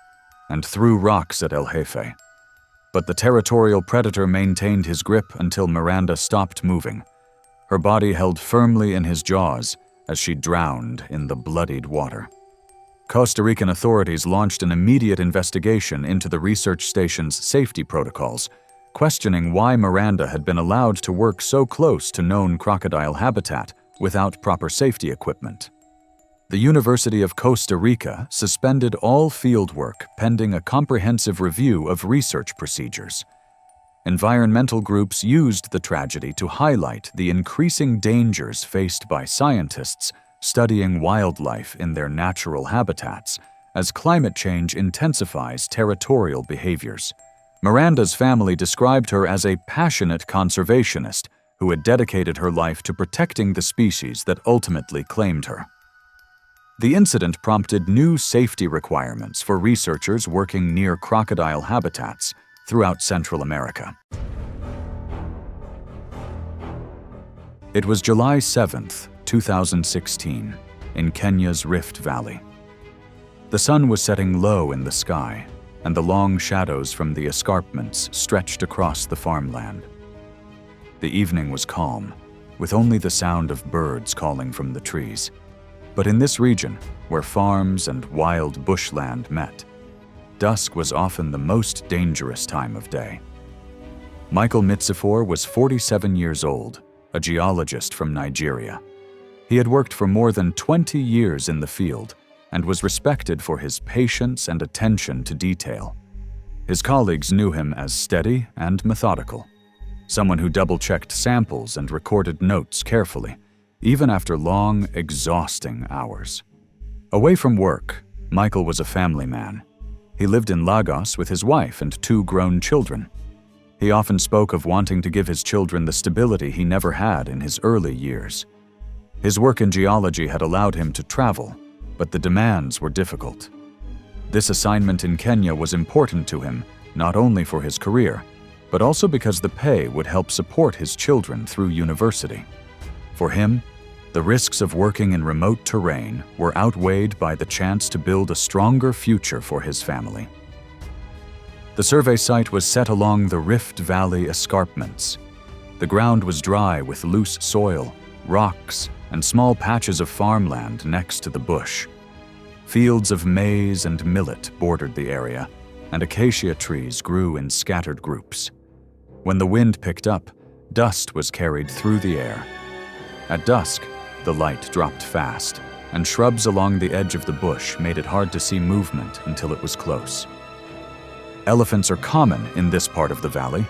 and threw rocks at El Jefe, but the territorial predator maintained his grip until Miranda stopped moving. Her body held firmly in his jaws as she drowned in the bloodied water. Costa Rican authorities launched an immediate investigation into the research station's safety protocols, questioning why Miranda had been allowed to work so close to known crocodile habitat without proper safety equipment. The University of Costa Rica suspended all fieldwork pending a comprehensive review of research procedures. Environmental groups used the tragedy to highlight the increasing dangers faced by scientists studying wildlife in their natural habitats as climate change intensifies territorial behaviors. Miranda's family described her as a passionate conservationist who had dedicated her life to protecting the species that ultimately claimed her. The incident prompted new safety requirements for researchers working near crocodile habitats throughout Central America. It was July 7th, 2016, in Kenya's Rift Valley. The sun was setting low in the sky, and the long shadows from the escarpments stretched across the farmland. The evening was calm, with only the sound of birds calling from the trees. But in this region, where farms and wild bushland met, dusk was often the most dangerous time of day. Michael Mitzifor was 47 years old, a geologist from Nigeria. He had worked for more than 20 years in the field and was respected for his patience and attention to detail. His colleagues knew him as steady and methodical, someone who double-checked samples and recorded notes carefully, even after long, exhausting hours. Away from work, Michael was a family man. He lived in Lagos with his wife and 2 grown children. He often spoke of wanting to give his children the stability he never had in his early years. His work in geology had allowed him to travel, but the demands were difficult. This assignment in Kenya was important to him, not only for his career, but also because the pay would help support his children through university. For him, the risks of working in remote terrain were outweighed by the chance to build a stronger future for his family. The survey site was set along the Rift Valley escarpments. The ground was dry with loose soil, rocks, and small patches of farmland next to the bush. Fields of maize and millet bordered the area, and acacia trees grew in scattered groups. When the wind picked up, dust was carried through the air. At dusk, the light dropped fast, and shrubs along the edge of the bush made it hard to see movement until it was close. Elephants are common in this part of the valley.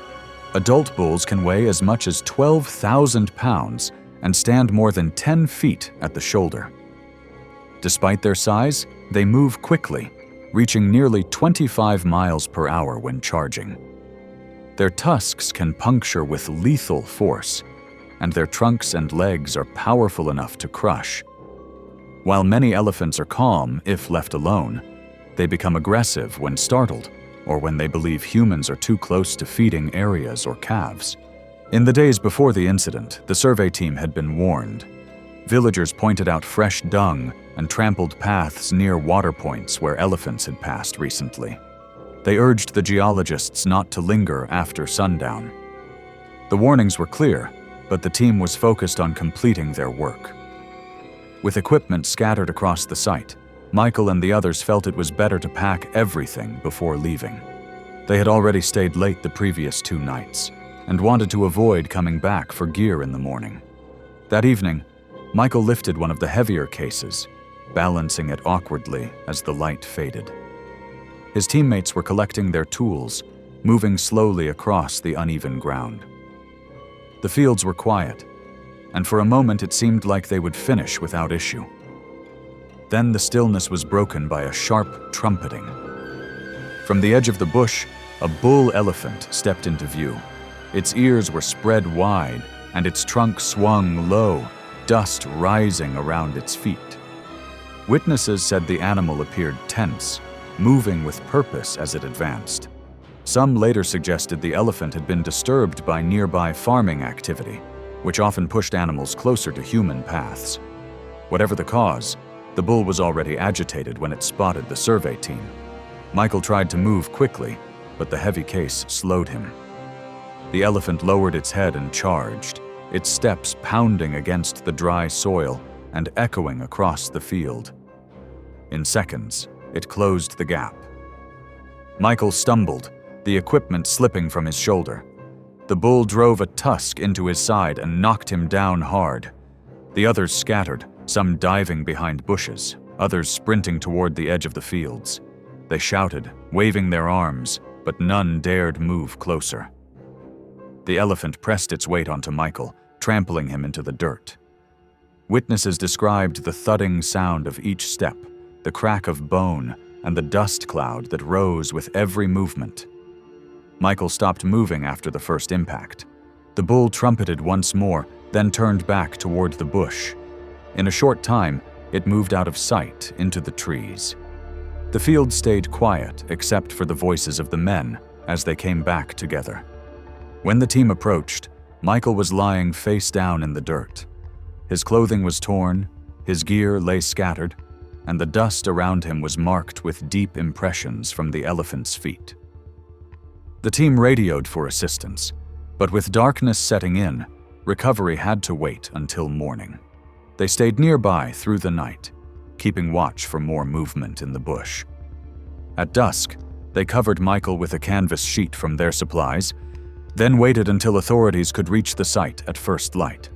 Adult bulls can weigh as much as 12,000 pounds and stand more than 10 feet at the shoulder. Despite their size, they move quickly, reaching nearly 25 miles per hour when charging. Their tusks can puncture with lethal force, and their trunks and legs are powerful enough to crush. While many elephants are calm if left alone, they become aggressive when startled or when they believe humans are too close to feeding areas or calves. In the days before the incident, the survey team had been warned. Villagers pointed out fresh dung and trampled paths near water points where elephants had passed recently. They urged the geologists not to linger after sundown. The warnings were clear, but the team was focused on completing their work. With equipment scattered across the site, Michael and the others felt it was better to pack everything before leaving. They had already stayed late the previous 2 nights and wanted to avoid coming back for gear in the morning. That evening, Michael lifted one of the heavier cases, balancing it awkwardly as the light faded. His teammates were collecting their tools, moving slowly across the uneven ground. The fields were quiet, and for a moment it seemed like they would finish without issue. Then the stillness was broken by a sharp trumpeting. From the edge of the bush, a bull elephant stepped into view. Its ears were spread wide, and its trunk swung low, dust rising around its feet. Witnesses said the animal appeared tense, moving with purpose as it advanced. Some later suggested the elephant had been disturbed by nearby farming activity, which often pushed animals closer to human paths. Whatever the cause, the bull was already agitated when it spotted the survey team. Michael tried to move quickly, but the heavy case slowed him. The elephant lowered its head and charged, its steps pounding against the dry soil and echoing across the field. In seconds, it closed the gap. Michael stumbled, the equipment slipping from his shoulder. The bull drove a tusk into his side and knocked him down hard. The others scattered, some diving behind bushes, others sprinting toward the edge of the fields. They shouted, waving their arms, but none dared move closer. The elephant pressed its weight onto Michael, trampling him into the dirt. Witnesses described the thudding sound of each step, the crack of bone, and the dust cloud that rose with every movement. Michael stopped moving after the first impact. The bull trumpeted once more, then turned back toward the bush. In a short time, it moved out of sight into the trees. The field stayed quiet except for the voices of the men as they came back together. When the team approached, Michael was lying face down in the dirt. His clothing was torn, his gear lay scattered, and the dust around him was marked with deep impressions from the elephant's feet. The team radioed for assistance, but with darkness setting in, recovery had to wait until morning. They stayed nearby through the night, keeping watch for more movement in the bush. At dusk, they covered Michael with a canvas sheet from their supplies, then waited until authorities could reach the site at first light.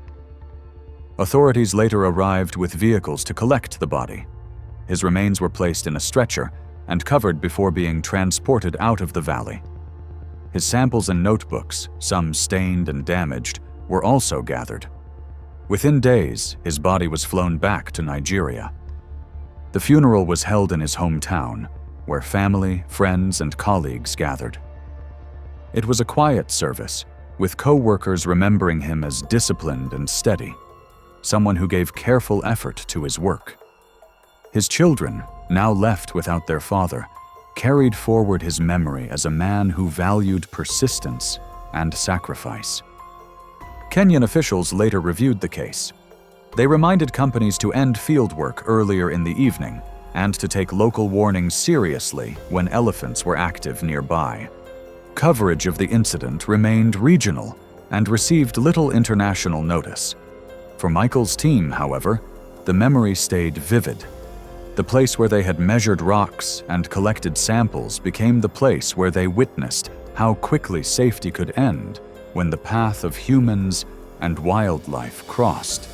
Authorities later arrived with vehicles to collect the body. His remains were placed in a stretcher and covered before being transported out of the valley. His samples and notebooks, some stained and damaged, were also gathered. Within days, his body was flown back to Nigeria. The funeral was held in his hometown, where family, friends, and colleagues gathered. It was a quiet service, with co-workers remembering him as disciplined and steady, someone who gave careful effort to his work. His children, now left without their father, carried forward his memory as a man who valued persistence and sacrifice. Kenyan officials later reviewed the case. They reminded companies to end fieldwork earlier in the evening and to take local warnings seriously when elephants were active nearby. Coverage of the incident remained regional and received little international notice. For Michael's team, however, the memory stayed vivid. The place where they had measured rocks and collected samples became the place where they witnessed how quickly safety could end when the path of humans and wildlife crossed.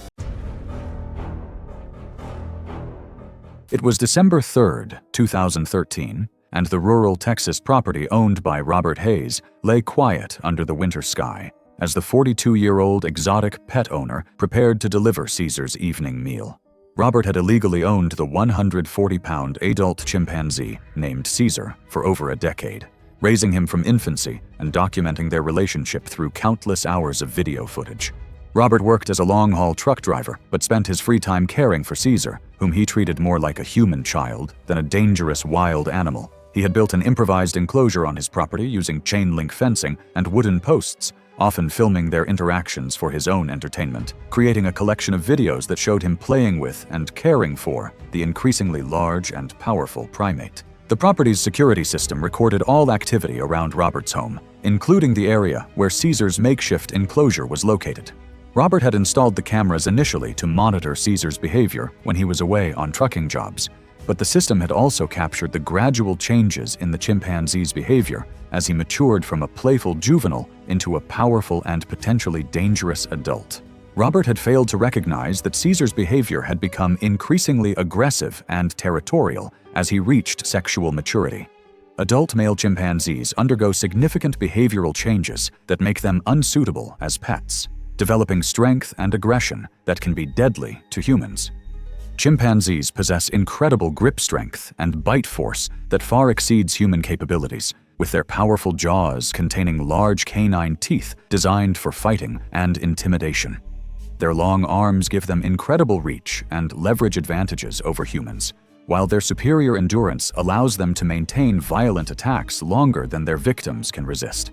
It was December 3, 2013, and the rural Texas property owned by Robert Hayes lay quiet under the winter sky as the 42-year-old exotic pet owner prepared to deliver Caesar's evening meal. Robert had illegally owned the 140-pound adult chimpanzee named Caesar for over a decade, raising him from infancy and documenting their relationship through countless hours of video footage. Robert worked as a long-haul truck driver, but spent his free time caring for Caesar, whom he treated more like a human child than a dangerous wild animal. He had built an improvised enclosure on his property using chain-link fencing and wooden posts, often filming their interactions for his own entertainment, creating a collection of videos that showed him playing with and caring for the increasingly large and powerful primate. The property's security system recorded all activity around Robert's home, including the area where Caesar's makeshift enclosure was located. Robert had installed the cameras initially to monitor Caesar's behavior when he was away on trucking jobs, but the system had also captured the gradual changes in the chimpanzee's behavior as he matured from a playful juvenile into a powerful and potentially dangerous adult. Robert had failed to recognize that Caesar's behavior had become increasingly aggressive and territorial as he reached sexual maturity. Adult male chimpanzees undergo significant behavioral changes that make them unsuitable as pets, developing strength and aggression that can be deadly to humans. Chimpanzees possess incredible grip strength and bite force that far exceeds human capabilities, with their powerful jaws containing large canine teeth designed for fighting and intimidation. Their long arms give them incredible reach and leverage advantages over humans, while their superior endurance allows them to maintain violent attacks longer than their victims can resist.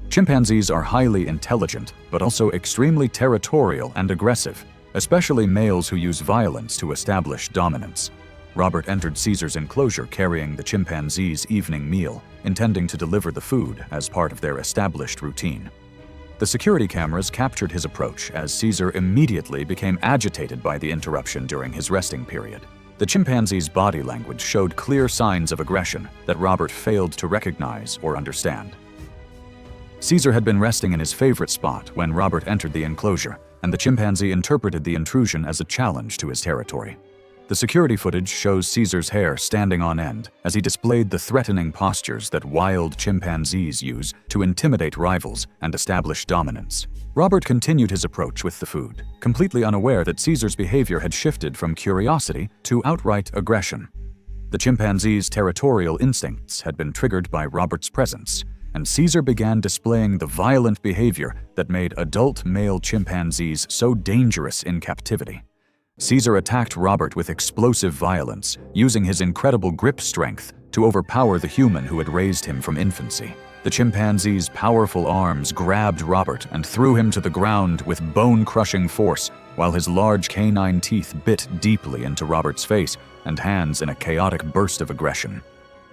Chimpanzees are highly intelligent, but also extremely territorial and aggressive, especially males who use violence to establish dominance. Robert entered Caesar's enclosure carrying the chimpanzee's evening meal, intending to deliver the food as part of their established routine. The security cameras captured his approach as Caesar immediately became agitated by the interruption during his resting period. The chimpanzee's body language showed clear signs of aggression that Robert failed to recognize or understand. Caesar had been resting in his favorite spot when Robert entered the enclosure, and the chimpanzee interpreted the intrusion as a challenge to his territory. The security footage shows Caesar's hair standing on end as he displayed the threatening postures that wild chimpanzees use to intimidate rivals and establish dominance. Robert continued his approach with the food, completely unaware that Caesar's behavior had shifted from curiosity to outright aggression. The chimpanzee's territorial instincts had been triggered by Robert's presence, and Caesar began displaying the violent behavior that made adult male chimpanzees so dangerous in captivity. Caesar attacked Robert with explosive violence, using his incredible grip strength to overpower the human who had raised him from infancy. The chimpanzee's powerful arms grabbed Robert and threw him to the ground with bone-crushing force, while his large canine teeth bit deeply into Robert's face and hands in a chaotic burst of aggression.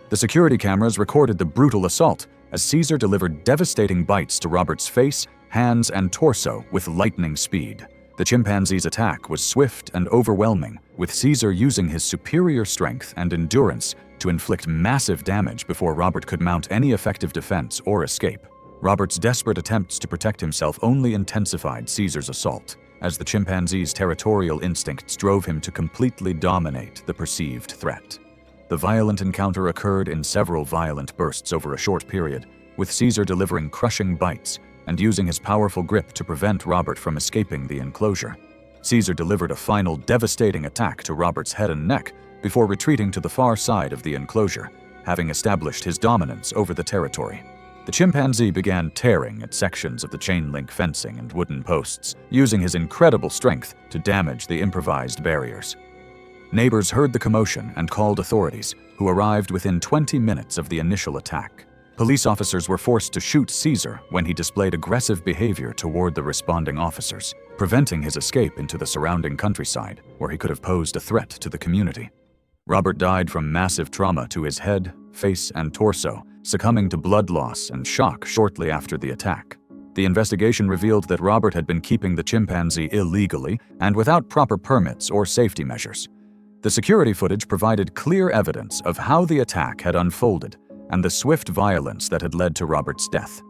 The security cameras recorded the brutal assault as Caesar delivered devastating bites to Robert's face, hands, and torso with lightning speed. The chimpanzee's attack was swift and overwhelming, with Caesar using his superior strength and endurance to inflict massive damage before Robert could mount any effective defense or escape. Robert's desperate attempts to protect himself only intensified Caesar's assault, as the chimpanzee's territorial instincts drove him to completely dominate the perceived threat. The violent encounter occurred in several violent bursts over a short period, with Caesar delivering crushing bites and using his powerful grip to prevent Robert from escaping the enclosure. Caesar delivered a final devastating attack to Robert's head and neck before retreating to the far side of the enclosure, having established his dominance over the territory. The chimpanzee began tearing at sections of the chain-link fencing and wooden posts, using his incredible strength to damage the improvised barriers. Neighbors heard the commotion and called authorities, who arrived within 20 minutes of the initial attack. Police officers were forced to shoot Caesar when he displayed aggressive behavior toward the responding officers, preventing his escape into the surrounding countryside, where he could have posed a threat to the community. Robert died from massive trauma to his head, face, and torso, succumbing to blood loss and shock shortly after the attack. The investigation revealed that Robert had been keeping the chimpanzee illegally and without proper permits or safety measures. The security footage provided clear evidence of how the attack had unfolded and the swift violence that had led to Robert's death.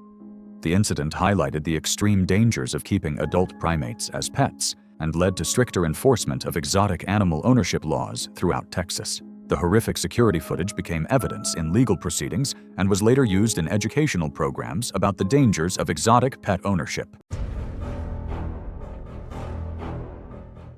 The incident highlighted the extreme dangers of keeping adult primates as pets and led to stricter enforcement of exotic animal ownership laws throughout Texas. The horrific security footage became evidence in legal proceedings and was later used in educational programs about the dangers of exotic pet ownership.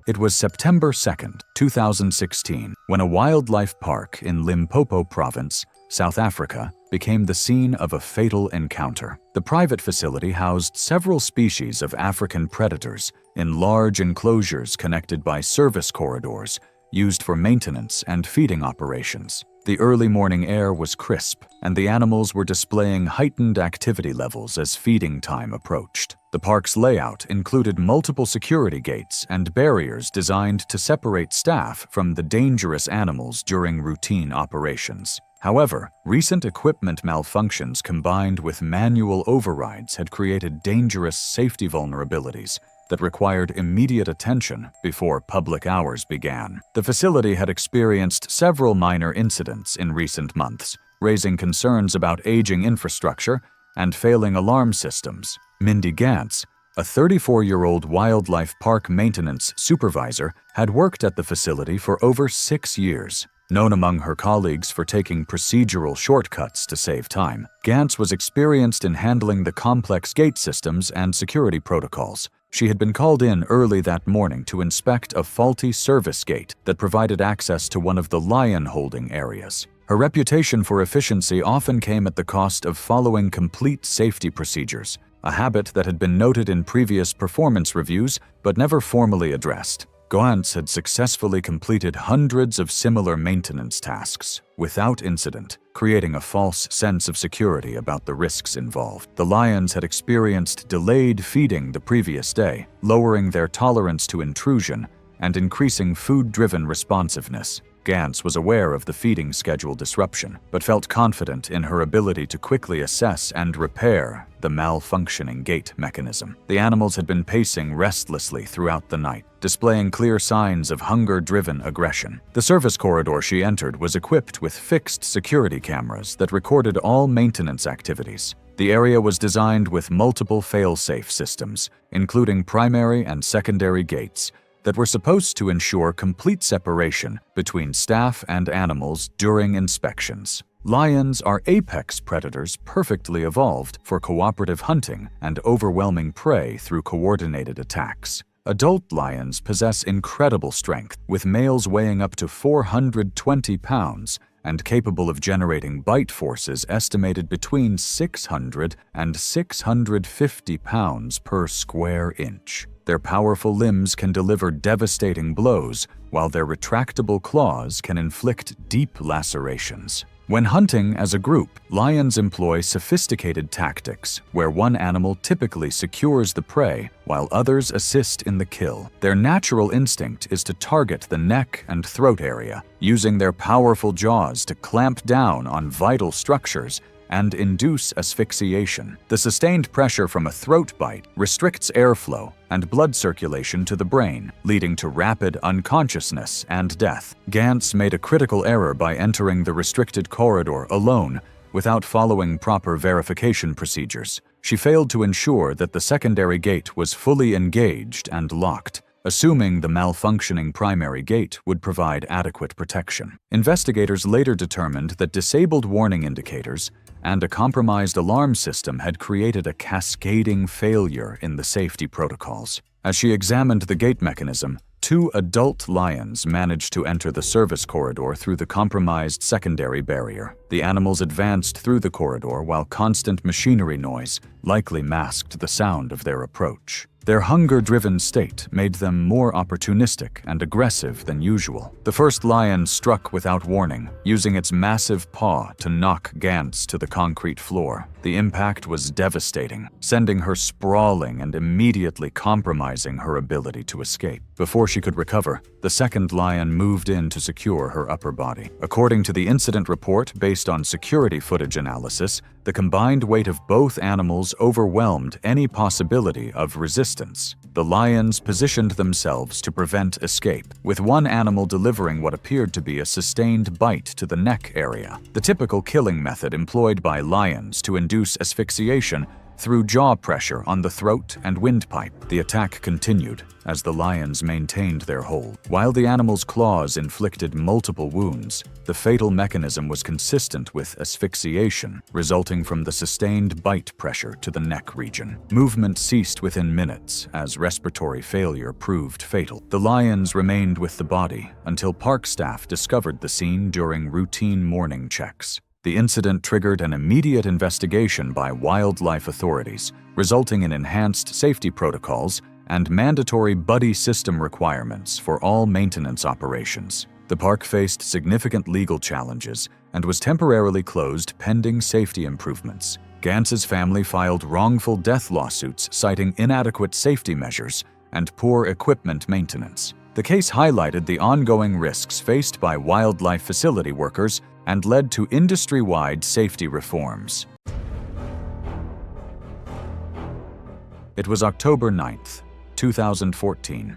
It was September 2nd, 2016, when a wildlife park in Limpopo Province, South Africa, became the scene of a fatal encounter. The private facility housed several species of African predators in large enclosures connected by service corridors used for maintenance and feeding operations. The early morning air was crisp, and the animals were displaying heightened activity levels as feeding time approached. The park's layout included multiple security gates and barriers designed to separate staff from the dangerous animals during routine operations. However, recent equipment malfunctions combined with manual overrides had created dangerous safety vulnerabilities that required immediate attention before public hours began. The facility had experienced several minor incidents in recent months, raising concerns about aging infrastructure and failing alarm systems. Mindy Gantz, A 34-year-old wildlife park maintenance supervisor had worked at the facility for over 6 years. Known among her colleagues for taking procedural shortcuts to save time, Gantz was experienced in handling the complex gate systems and security protocols. She had been called in early that morning to inspect a faulty service gate that provided access to one of the lion holding areas. Her reputation for efficiency often came at the cost of following complete safety procedures, a habit that had been noted in previous performance reviews but never formally addressed. Gantz had successfully completed hundreds of similar maintenance tasks without incident, creating a false sense of security about the risks involved. The lions had experienced delayed feeding the previous day, lowering their tolerance to intrusion and increasing food-driven responsiveness. Gantz was aware of the feeding schedule disruption, but felt confident in her ability to quickly assess and repair the malfunctioning gate mechanism. The animals had been pacing restlessly throughout the night, displaying clear signs of hunger-driven aggression. The service corridor she entered was equipped with fixed security cameras that recorded all maintenance activities. The area was designed with multiple fail-safe systems, including primary and secondary gates, that were supposed to ensure complete separation between staff and animals during inspections. Lions are apex predators perfectly evolved for cooperative hunting and overwhelming prey through coordinated attacks. Adult lions possess incredible strength, with males weighing up to 420 pounds and capable of generating bite forces estimated between 600 and 650 pounds per square inch. Their powerful limbs can deliver devastating blows, while their retractable claws can inflict deep lacerations. When hunting as a group, lions employ sophisticated tactics, where one animal typically secures the prey while others assist in the kill. Their natural instinct is to target the neck and throat area, using their powerful jaws to clamp down on vital structures and induce asphyxiation. The sustained pressure from a throat bite restricts airflow and blood circulation to the brain, leading to rapid unconsciousness and death. Gantz made a critical error by entering the restricted corridor alone without following proper verification procedures. She failed to ensure that the secondary gate was fully engaged and locked, assuming the malfunctioning primary gate would provide adequate protection. Investigators later determined that disabled warning indicators and a compromised alarm system had created a cascading failure in the safety protocols. As she examined the gate mechanism, 2 adult lions managed to enter the service corridor through the compromised secondary barrier. The animals advanced through the corridor while constant machinery noise likely masked the sound of their approach. Their hunger-driven state made them more opportunistic and aggressive than usual. The first lion struck without warning, using its massive paw to knock Gantz to the concrete floor. The impact was devastating, sending her sprawling and immediately compromising her ability to escape. Before she could recover, the second lion moved in to secure her upper body. According to the incident report based on security footage analysis, the combined weight of both animals overwhelmed any possibility of resistance. The lions positioned themselves to prevent escape, with one animal delivering what appeared to be a sustained bite to the neck area, the typical killing method employed by lions to induce asphyxiation through jaw pressure on the throat and windpipe. The attack continued as the lions maintained their hold. While the animal's claws inflicted multiple wounds, the fatal mechanism was consistent with asphyxiation, resulting from the sustained bite pressure to the neck region. Movement ceased within minutes as respiratory failure proved fatal. The lions remained with the body until park staff discovered the scene during routine morning checks. The incident triggered an immediate investigation by wildlife authorities, resulting in enhanced safety protocols and mandatory buddy system requirements for all maintenance operations. The park faced significant legal challenges and was temporarily closed pending safety improvements. Gantz's family filed wrongful death lawsuits citing inadequate safety measures and poor equipment maintenance. The case highlighted the ongoing risks faced by wildlife facility workers and led to industry-wide safety reforms. It was October 9th, 2014,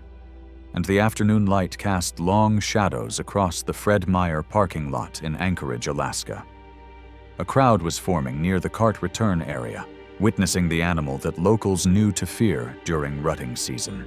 and the afternoon light cast long shadows across the Fred Meyer parking lot in Anchorage, Alaska. A crowd was forming near the cart return area, witnessing the animal that locals knew to fear during rutting season.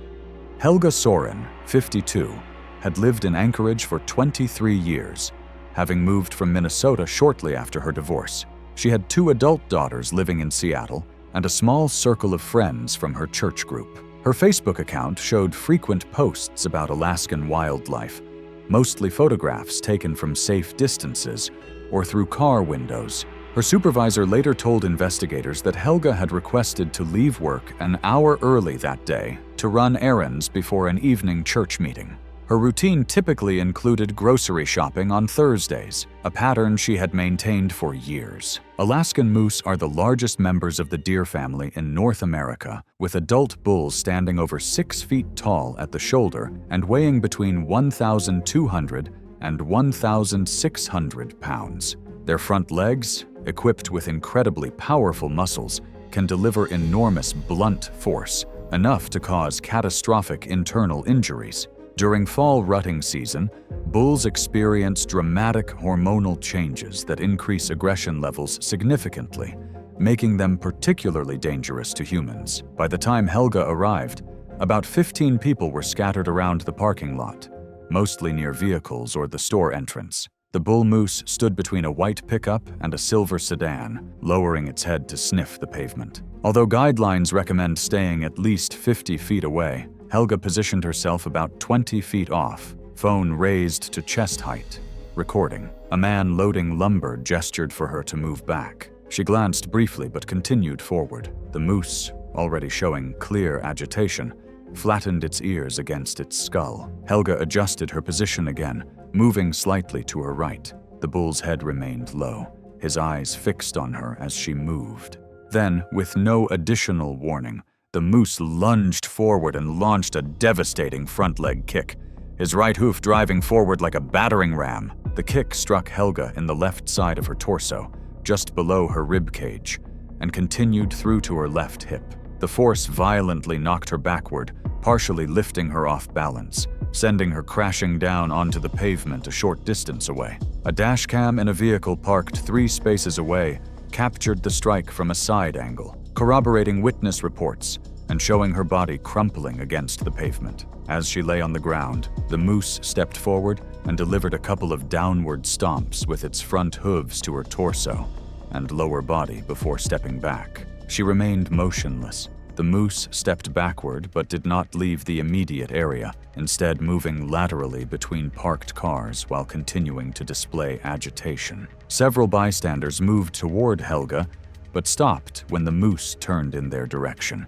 Helga Soren, 52, had lived in Anchorage for 23 years, having moved from Minnesota shortly after her divorce. She had 2 adult daughters living in Seattle and a small circle of friends from her church group. Her Facebook account showed frequent posts about Alaskan wildlife, mostly photographs taken from safe distances or through car windows. Her supervisor later told investigators that Helga had requested to leave work an hour early that day to run errands before an evening church meeting. Her routine typically included grocery shopping on Thursdays, a pattern she had maintained for years. Alaskan moose are the largest members of the deer family in North America, with adult bulls standing over 6 feet tall at the shoulder and weighing between 1,200 and 1,600 pounds. Their front legs, equipped with incredibly powerful muscles, can deliver enormous blunt force, enough to cause catastrophic internal injuries. During fall rutting season, bulls experience dramatic hormonal changes that increase aggression levels significantly, making them particularly dangerous to humans. By the time Helga arrived, about 15 people were scattered around the parking lot, mostly near vehicles or the store entrance. The bull moose stood between a white pickup and a silver sedan, lowering its head to sniff the pavement. Although guidelines recommend staying at least 50 feet away, Helga positioned herself about 20 feet off, phone raised to chest height, recording. A man loading lumber gestured for her to move back. She glanced briefly but continued forward. The moose, already showing clear agitation, flattened its ears against its skull. Helga adjusted her position again, moving slightly to her right. The bull's head remained low, his eyes fixed on her as she moved. Then, with no additional warning, the moose lunged forward and launched a devastating front leg kick, his right hoof driving forward like a battering ram. The kick struck Helga in the left side of her torso, just below her rib cage, and continued through to her left hip. The force violently knocked her backward, partially lifting her off balance, sending her crashing down onto the pavement a short distance away. A dashcam in a vehicle parked 3 spaces away captured the strike from a side angle, corroborating witness reports and showing her body crumpling against the pavement. As she lay on the ground, the moose stepped forward and delivered a couple of downward stomps with its front hooves to her torso and lower body before stepping back. She remained motionless. The moose stepped backward but did not leave the immediate area, instead moving laterally between parked cars while continuing to display agitation. Several bystanders moved toward Helga, but stopped when the moose turned in their direction,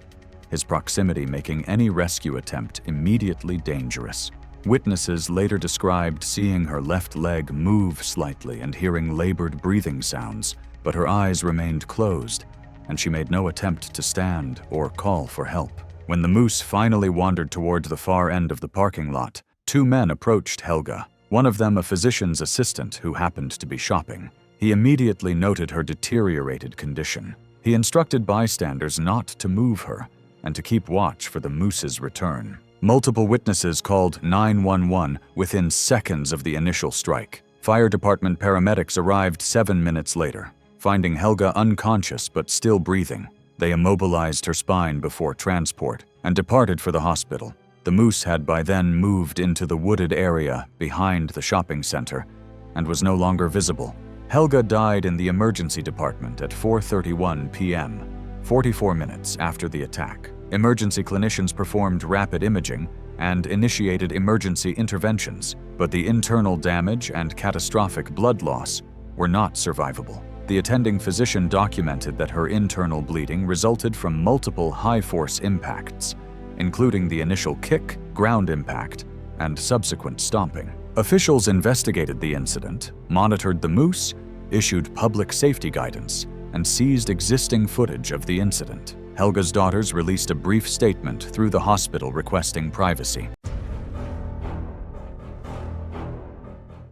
his proximity making any rescue attempt immediately dangerous. Witnesses later described seeing her left leg move slightly and hearing labored breathing sounds, but her eyes remained closed, and she made no attempt to stand or call for help. When the moose finally wandered toward the far end of the parking lot, 2 men approached Helga, one of them a physician's assistant who happened to be shopping. He immediately noted her deteriorated condition. He instructed bystanders not to move her and to keep watch for the moose's return. Multiple witnesses called 911 within seconds of the initial strike. Fire department paramedics arrived 7 minutes later, finding Helga unconscious but still breathing. They immobilized her spine before transport and departed for the hospital. The moose had by then moved into the wooded area behind the shopping center and was no longer visible. Helga died in the emergency department at 4:31 p.m., 44 minutes after the attack. Emergency clinicians performed rapid imaging and initiated emergency interventions, but the internal damage and catastrophic blood loss were not survivable. The attending physician documented that her internal bleeding resulted from multiple high-force impacts, including the initial kick, ground impact, and subsequent stomping. Officials investigated the incident, monitored the moose, issued public safety guidance, and seized existing footage of the incident. Helga's daughters released a brief statement through the hospital requesting privacy.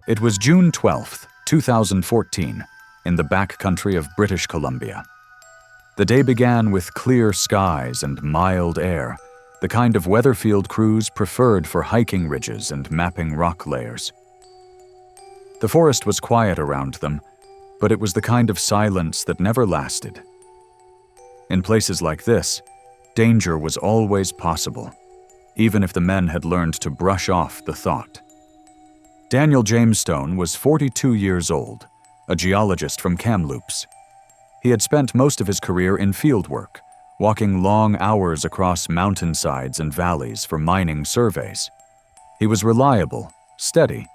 It was June 12, 2014, in the backcountry of British Columbia. The day began with clear skies and mild air, the kind of weather field crews preferred for hiking ridges and mapping rock layers. The forest was quiet around them, but it was the kind of silence that never lasted. In places like this, danger was always possible, even if the men had learned to brush off the thought. Daniel Jamestone was 42 years old, a geologist from Kamloops. He had spent most of his career in fieldwork, walking long hours across mountainsides and valleys for mining surveys. He was reliable, steady,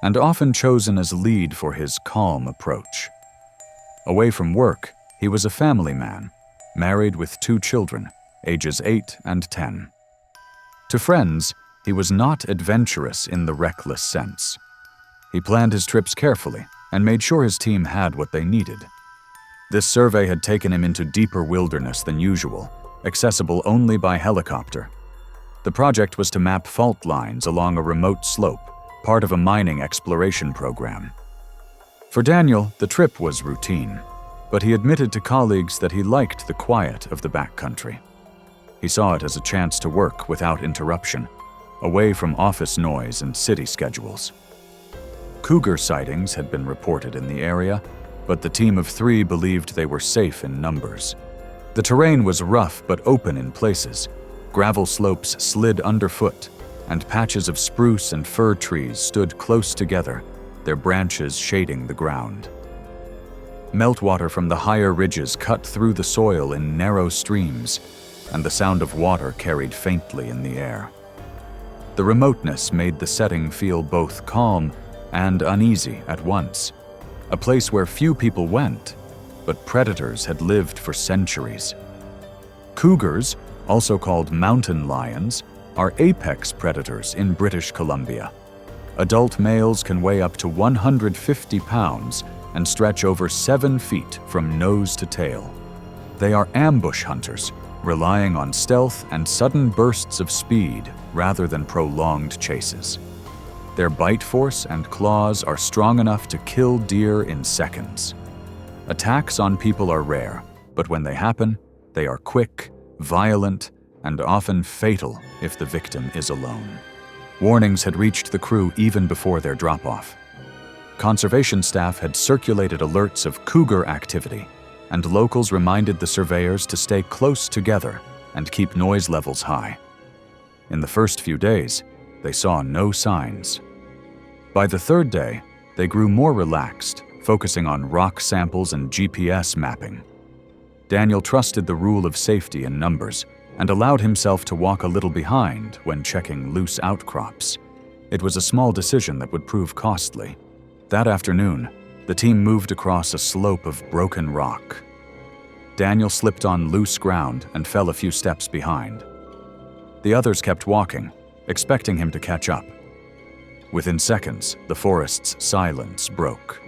and often chosen as lead for his calm approach. Away from work, he was a family man, married with 2 children, ages 8 and 10. To friends, he was not adventurous in the reckless sense. He planned his trips carefully and made sure his team had what they needed. This survey had taken him into deeper wilderness than usual, accessible only by helicopter. The project was to map fault lines along a remote slope, part of a mining exploration program. For Daniel, the trip was routine, but he admitted to colleagues that he liked the quiet of the backcountry. He saw it as a chance to work without interruption, away from office noise and city schedules. Cougar sightings had been reported in the area, but the team of 3 believed they were safe in numbers. The terrain was rough but open in places. Gravel slopes slid underfoot, and patches of spruce and fir trees stood close together, their branches shading the ground. Meltwater from the higher ridges cut through the soil in narrow streams, and the sound of water carried faintly in the air. The remoteness made the setting feel both calm and uneasy at once, a place where few people went, but predators had lived for centuries. Cougars, also called mountain lions, are apex predators in British Columbia. Adult males can weigh up to 150 pounds and stretch over 7 feet from nose to tail. They are ambush hunters, relying on stealth and sudden bursts of speed rather than prolonged chases. Their bite force and claws are strong enough to kill deer in seconds. Attacks on people are rare, but when they happen, they are quick, violent, and often fatal if the victim is alone. Warnings had reached the crew even before their drop-off. Conservation staff had circulated alerts of cougar activity, and locals reminded the surveyors to stay close together and keep noise levels high. In the first few days, they saw no signs. By the 3rd day, they grew more relaxed, focusing on rock samples and GPS mapping. Daniel trusted the rule of safety in numbers and allowed himself to walk a little behind when checking loose outcrops. It was a small decision that would prove costly. That afternoon, the team moved across a slope of broken rock. Daniel slipped on loose ground and fell a few steps behind. The others kept walking, expecting him to catch up. Within seconds, the forest's silence broke.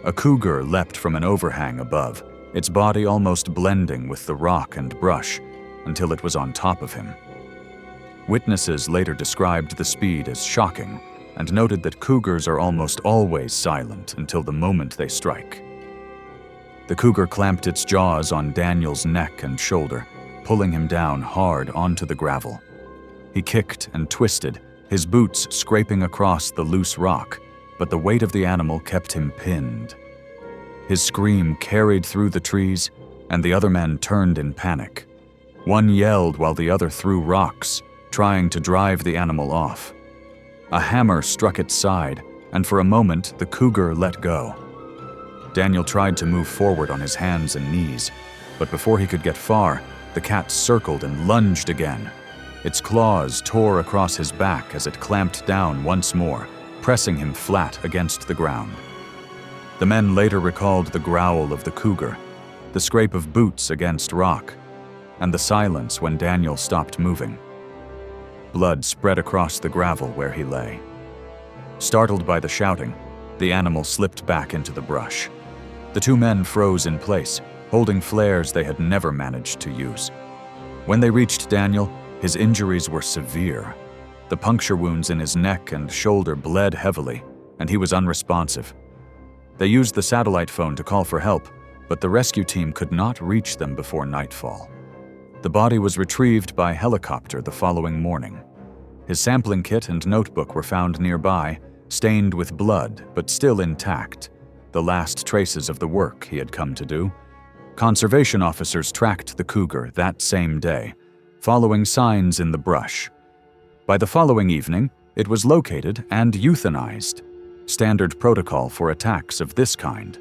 A cougar leapt from an overhang above, its body almost blending with the rock and brush until it was on top of him. Witnesses later described the speed as shocking and noted that cougars are almost always silent until the moment they strike. The cougar clamped its jaws on Daniel's neck and shoulder, pulling him down hard onto the gravel. He kicked and twisted, his boots scraping across the loose rock, but the weight of the animal kept him pinned. His scream carried through the trees, and the other men turned in panic. One yelled while the other threw rocks, trying to drive the animal off. A hammer struck its side, and for a moment the cougar let go. Daniel tried to move forward on his hands and knees, but before he could get far, the cat circled and lunged again. Its claws tore across his back as it clamped down once more, pressing him flat against the ground. The men later recalled the growl of the cougar, the scrape of boots against rock, and the silence when Daniel stopped moving. Blood spread across the gravel where he lay. Startled by the shouting, the animal slipped back into the brush. The 2 men froze in place, holding flares they had never managed to use. When they reached Daniel, his injuries were severe. The puncture wounds in his neck and shoulder bled heavily, and he was unresponsive. They used the satellite phone to call for help, but the rescue team could not reach them before nightfall. The body was retrieved by helicopter the following morning. His sampling kit and notebook were found nearby, stained with blood but still intact, the last traces of the work he had come to do. Conservation officers tracked the cougar that same day, following signs in the brush. By the following evening, it was located and euthanized, standard protocol for attacks of this kind.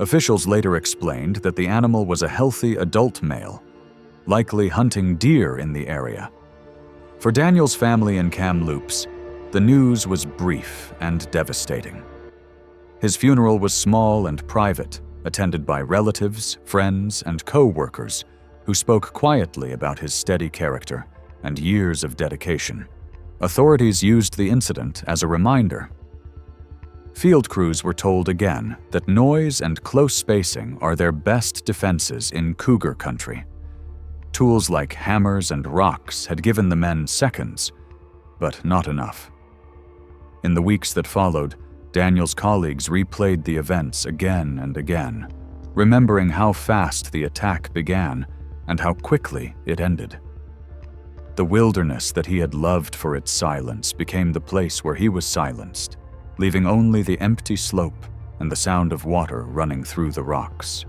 Officials later explained that the animal was a healthy adult male, likely hunting deer in the area. For Daniel's family in Kamloops, the news was brief and devastating. His funeral was small and private, attended by relatives, friends, and co-workers who spoke quietly about his steady character and years of dedication. Authorities used the incident as a reminder. Field crews were told again that noise and close spacing are their best defenses in cougar country. Tools like hammers and rocks had given the men seconds, but not enough. In the weeks that followed, Daniel's colleagues replayed the events again and again, remembering how fast the attack began and how quickly it ended. The wilderness that he had loved for its silence became the place where he was silenced, leaving only the empty slope and the sound of water running through the rocks.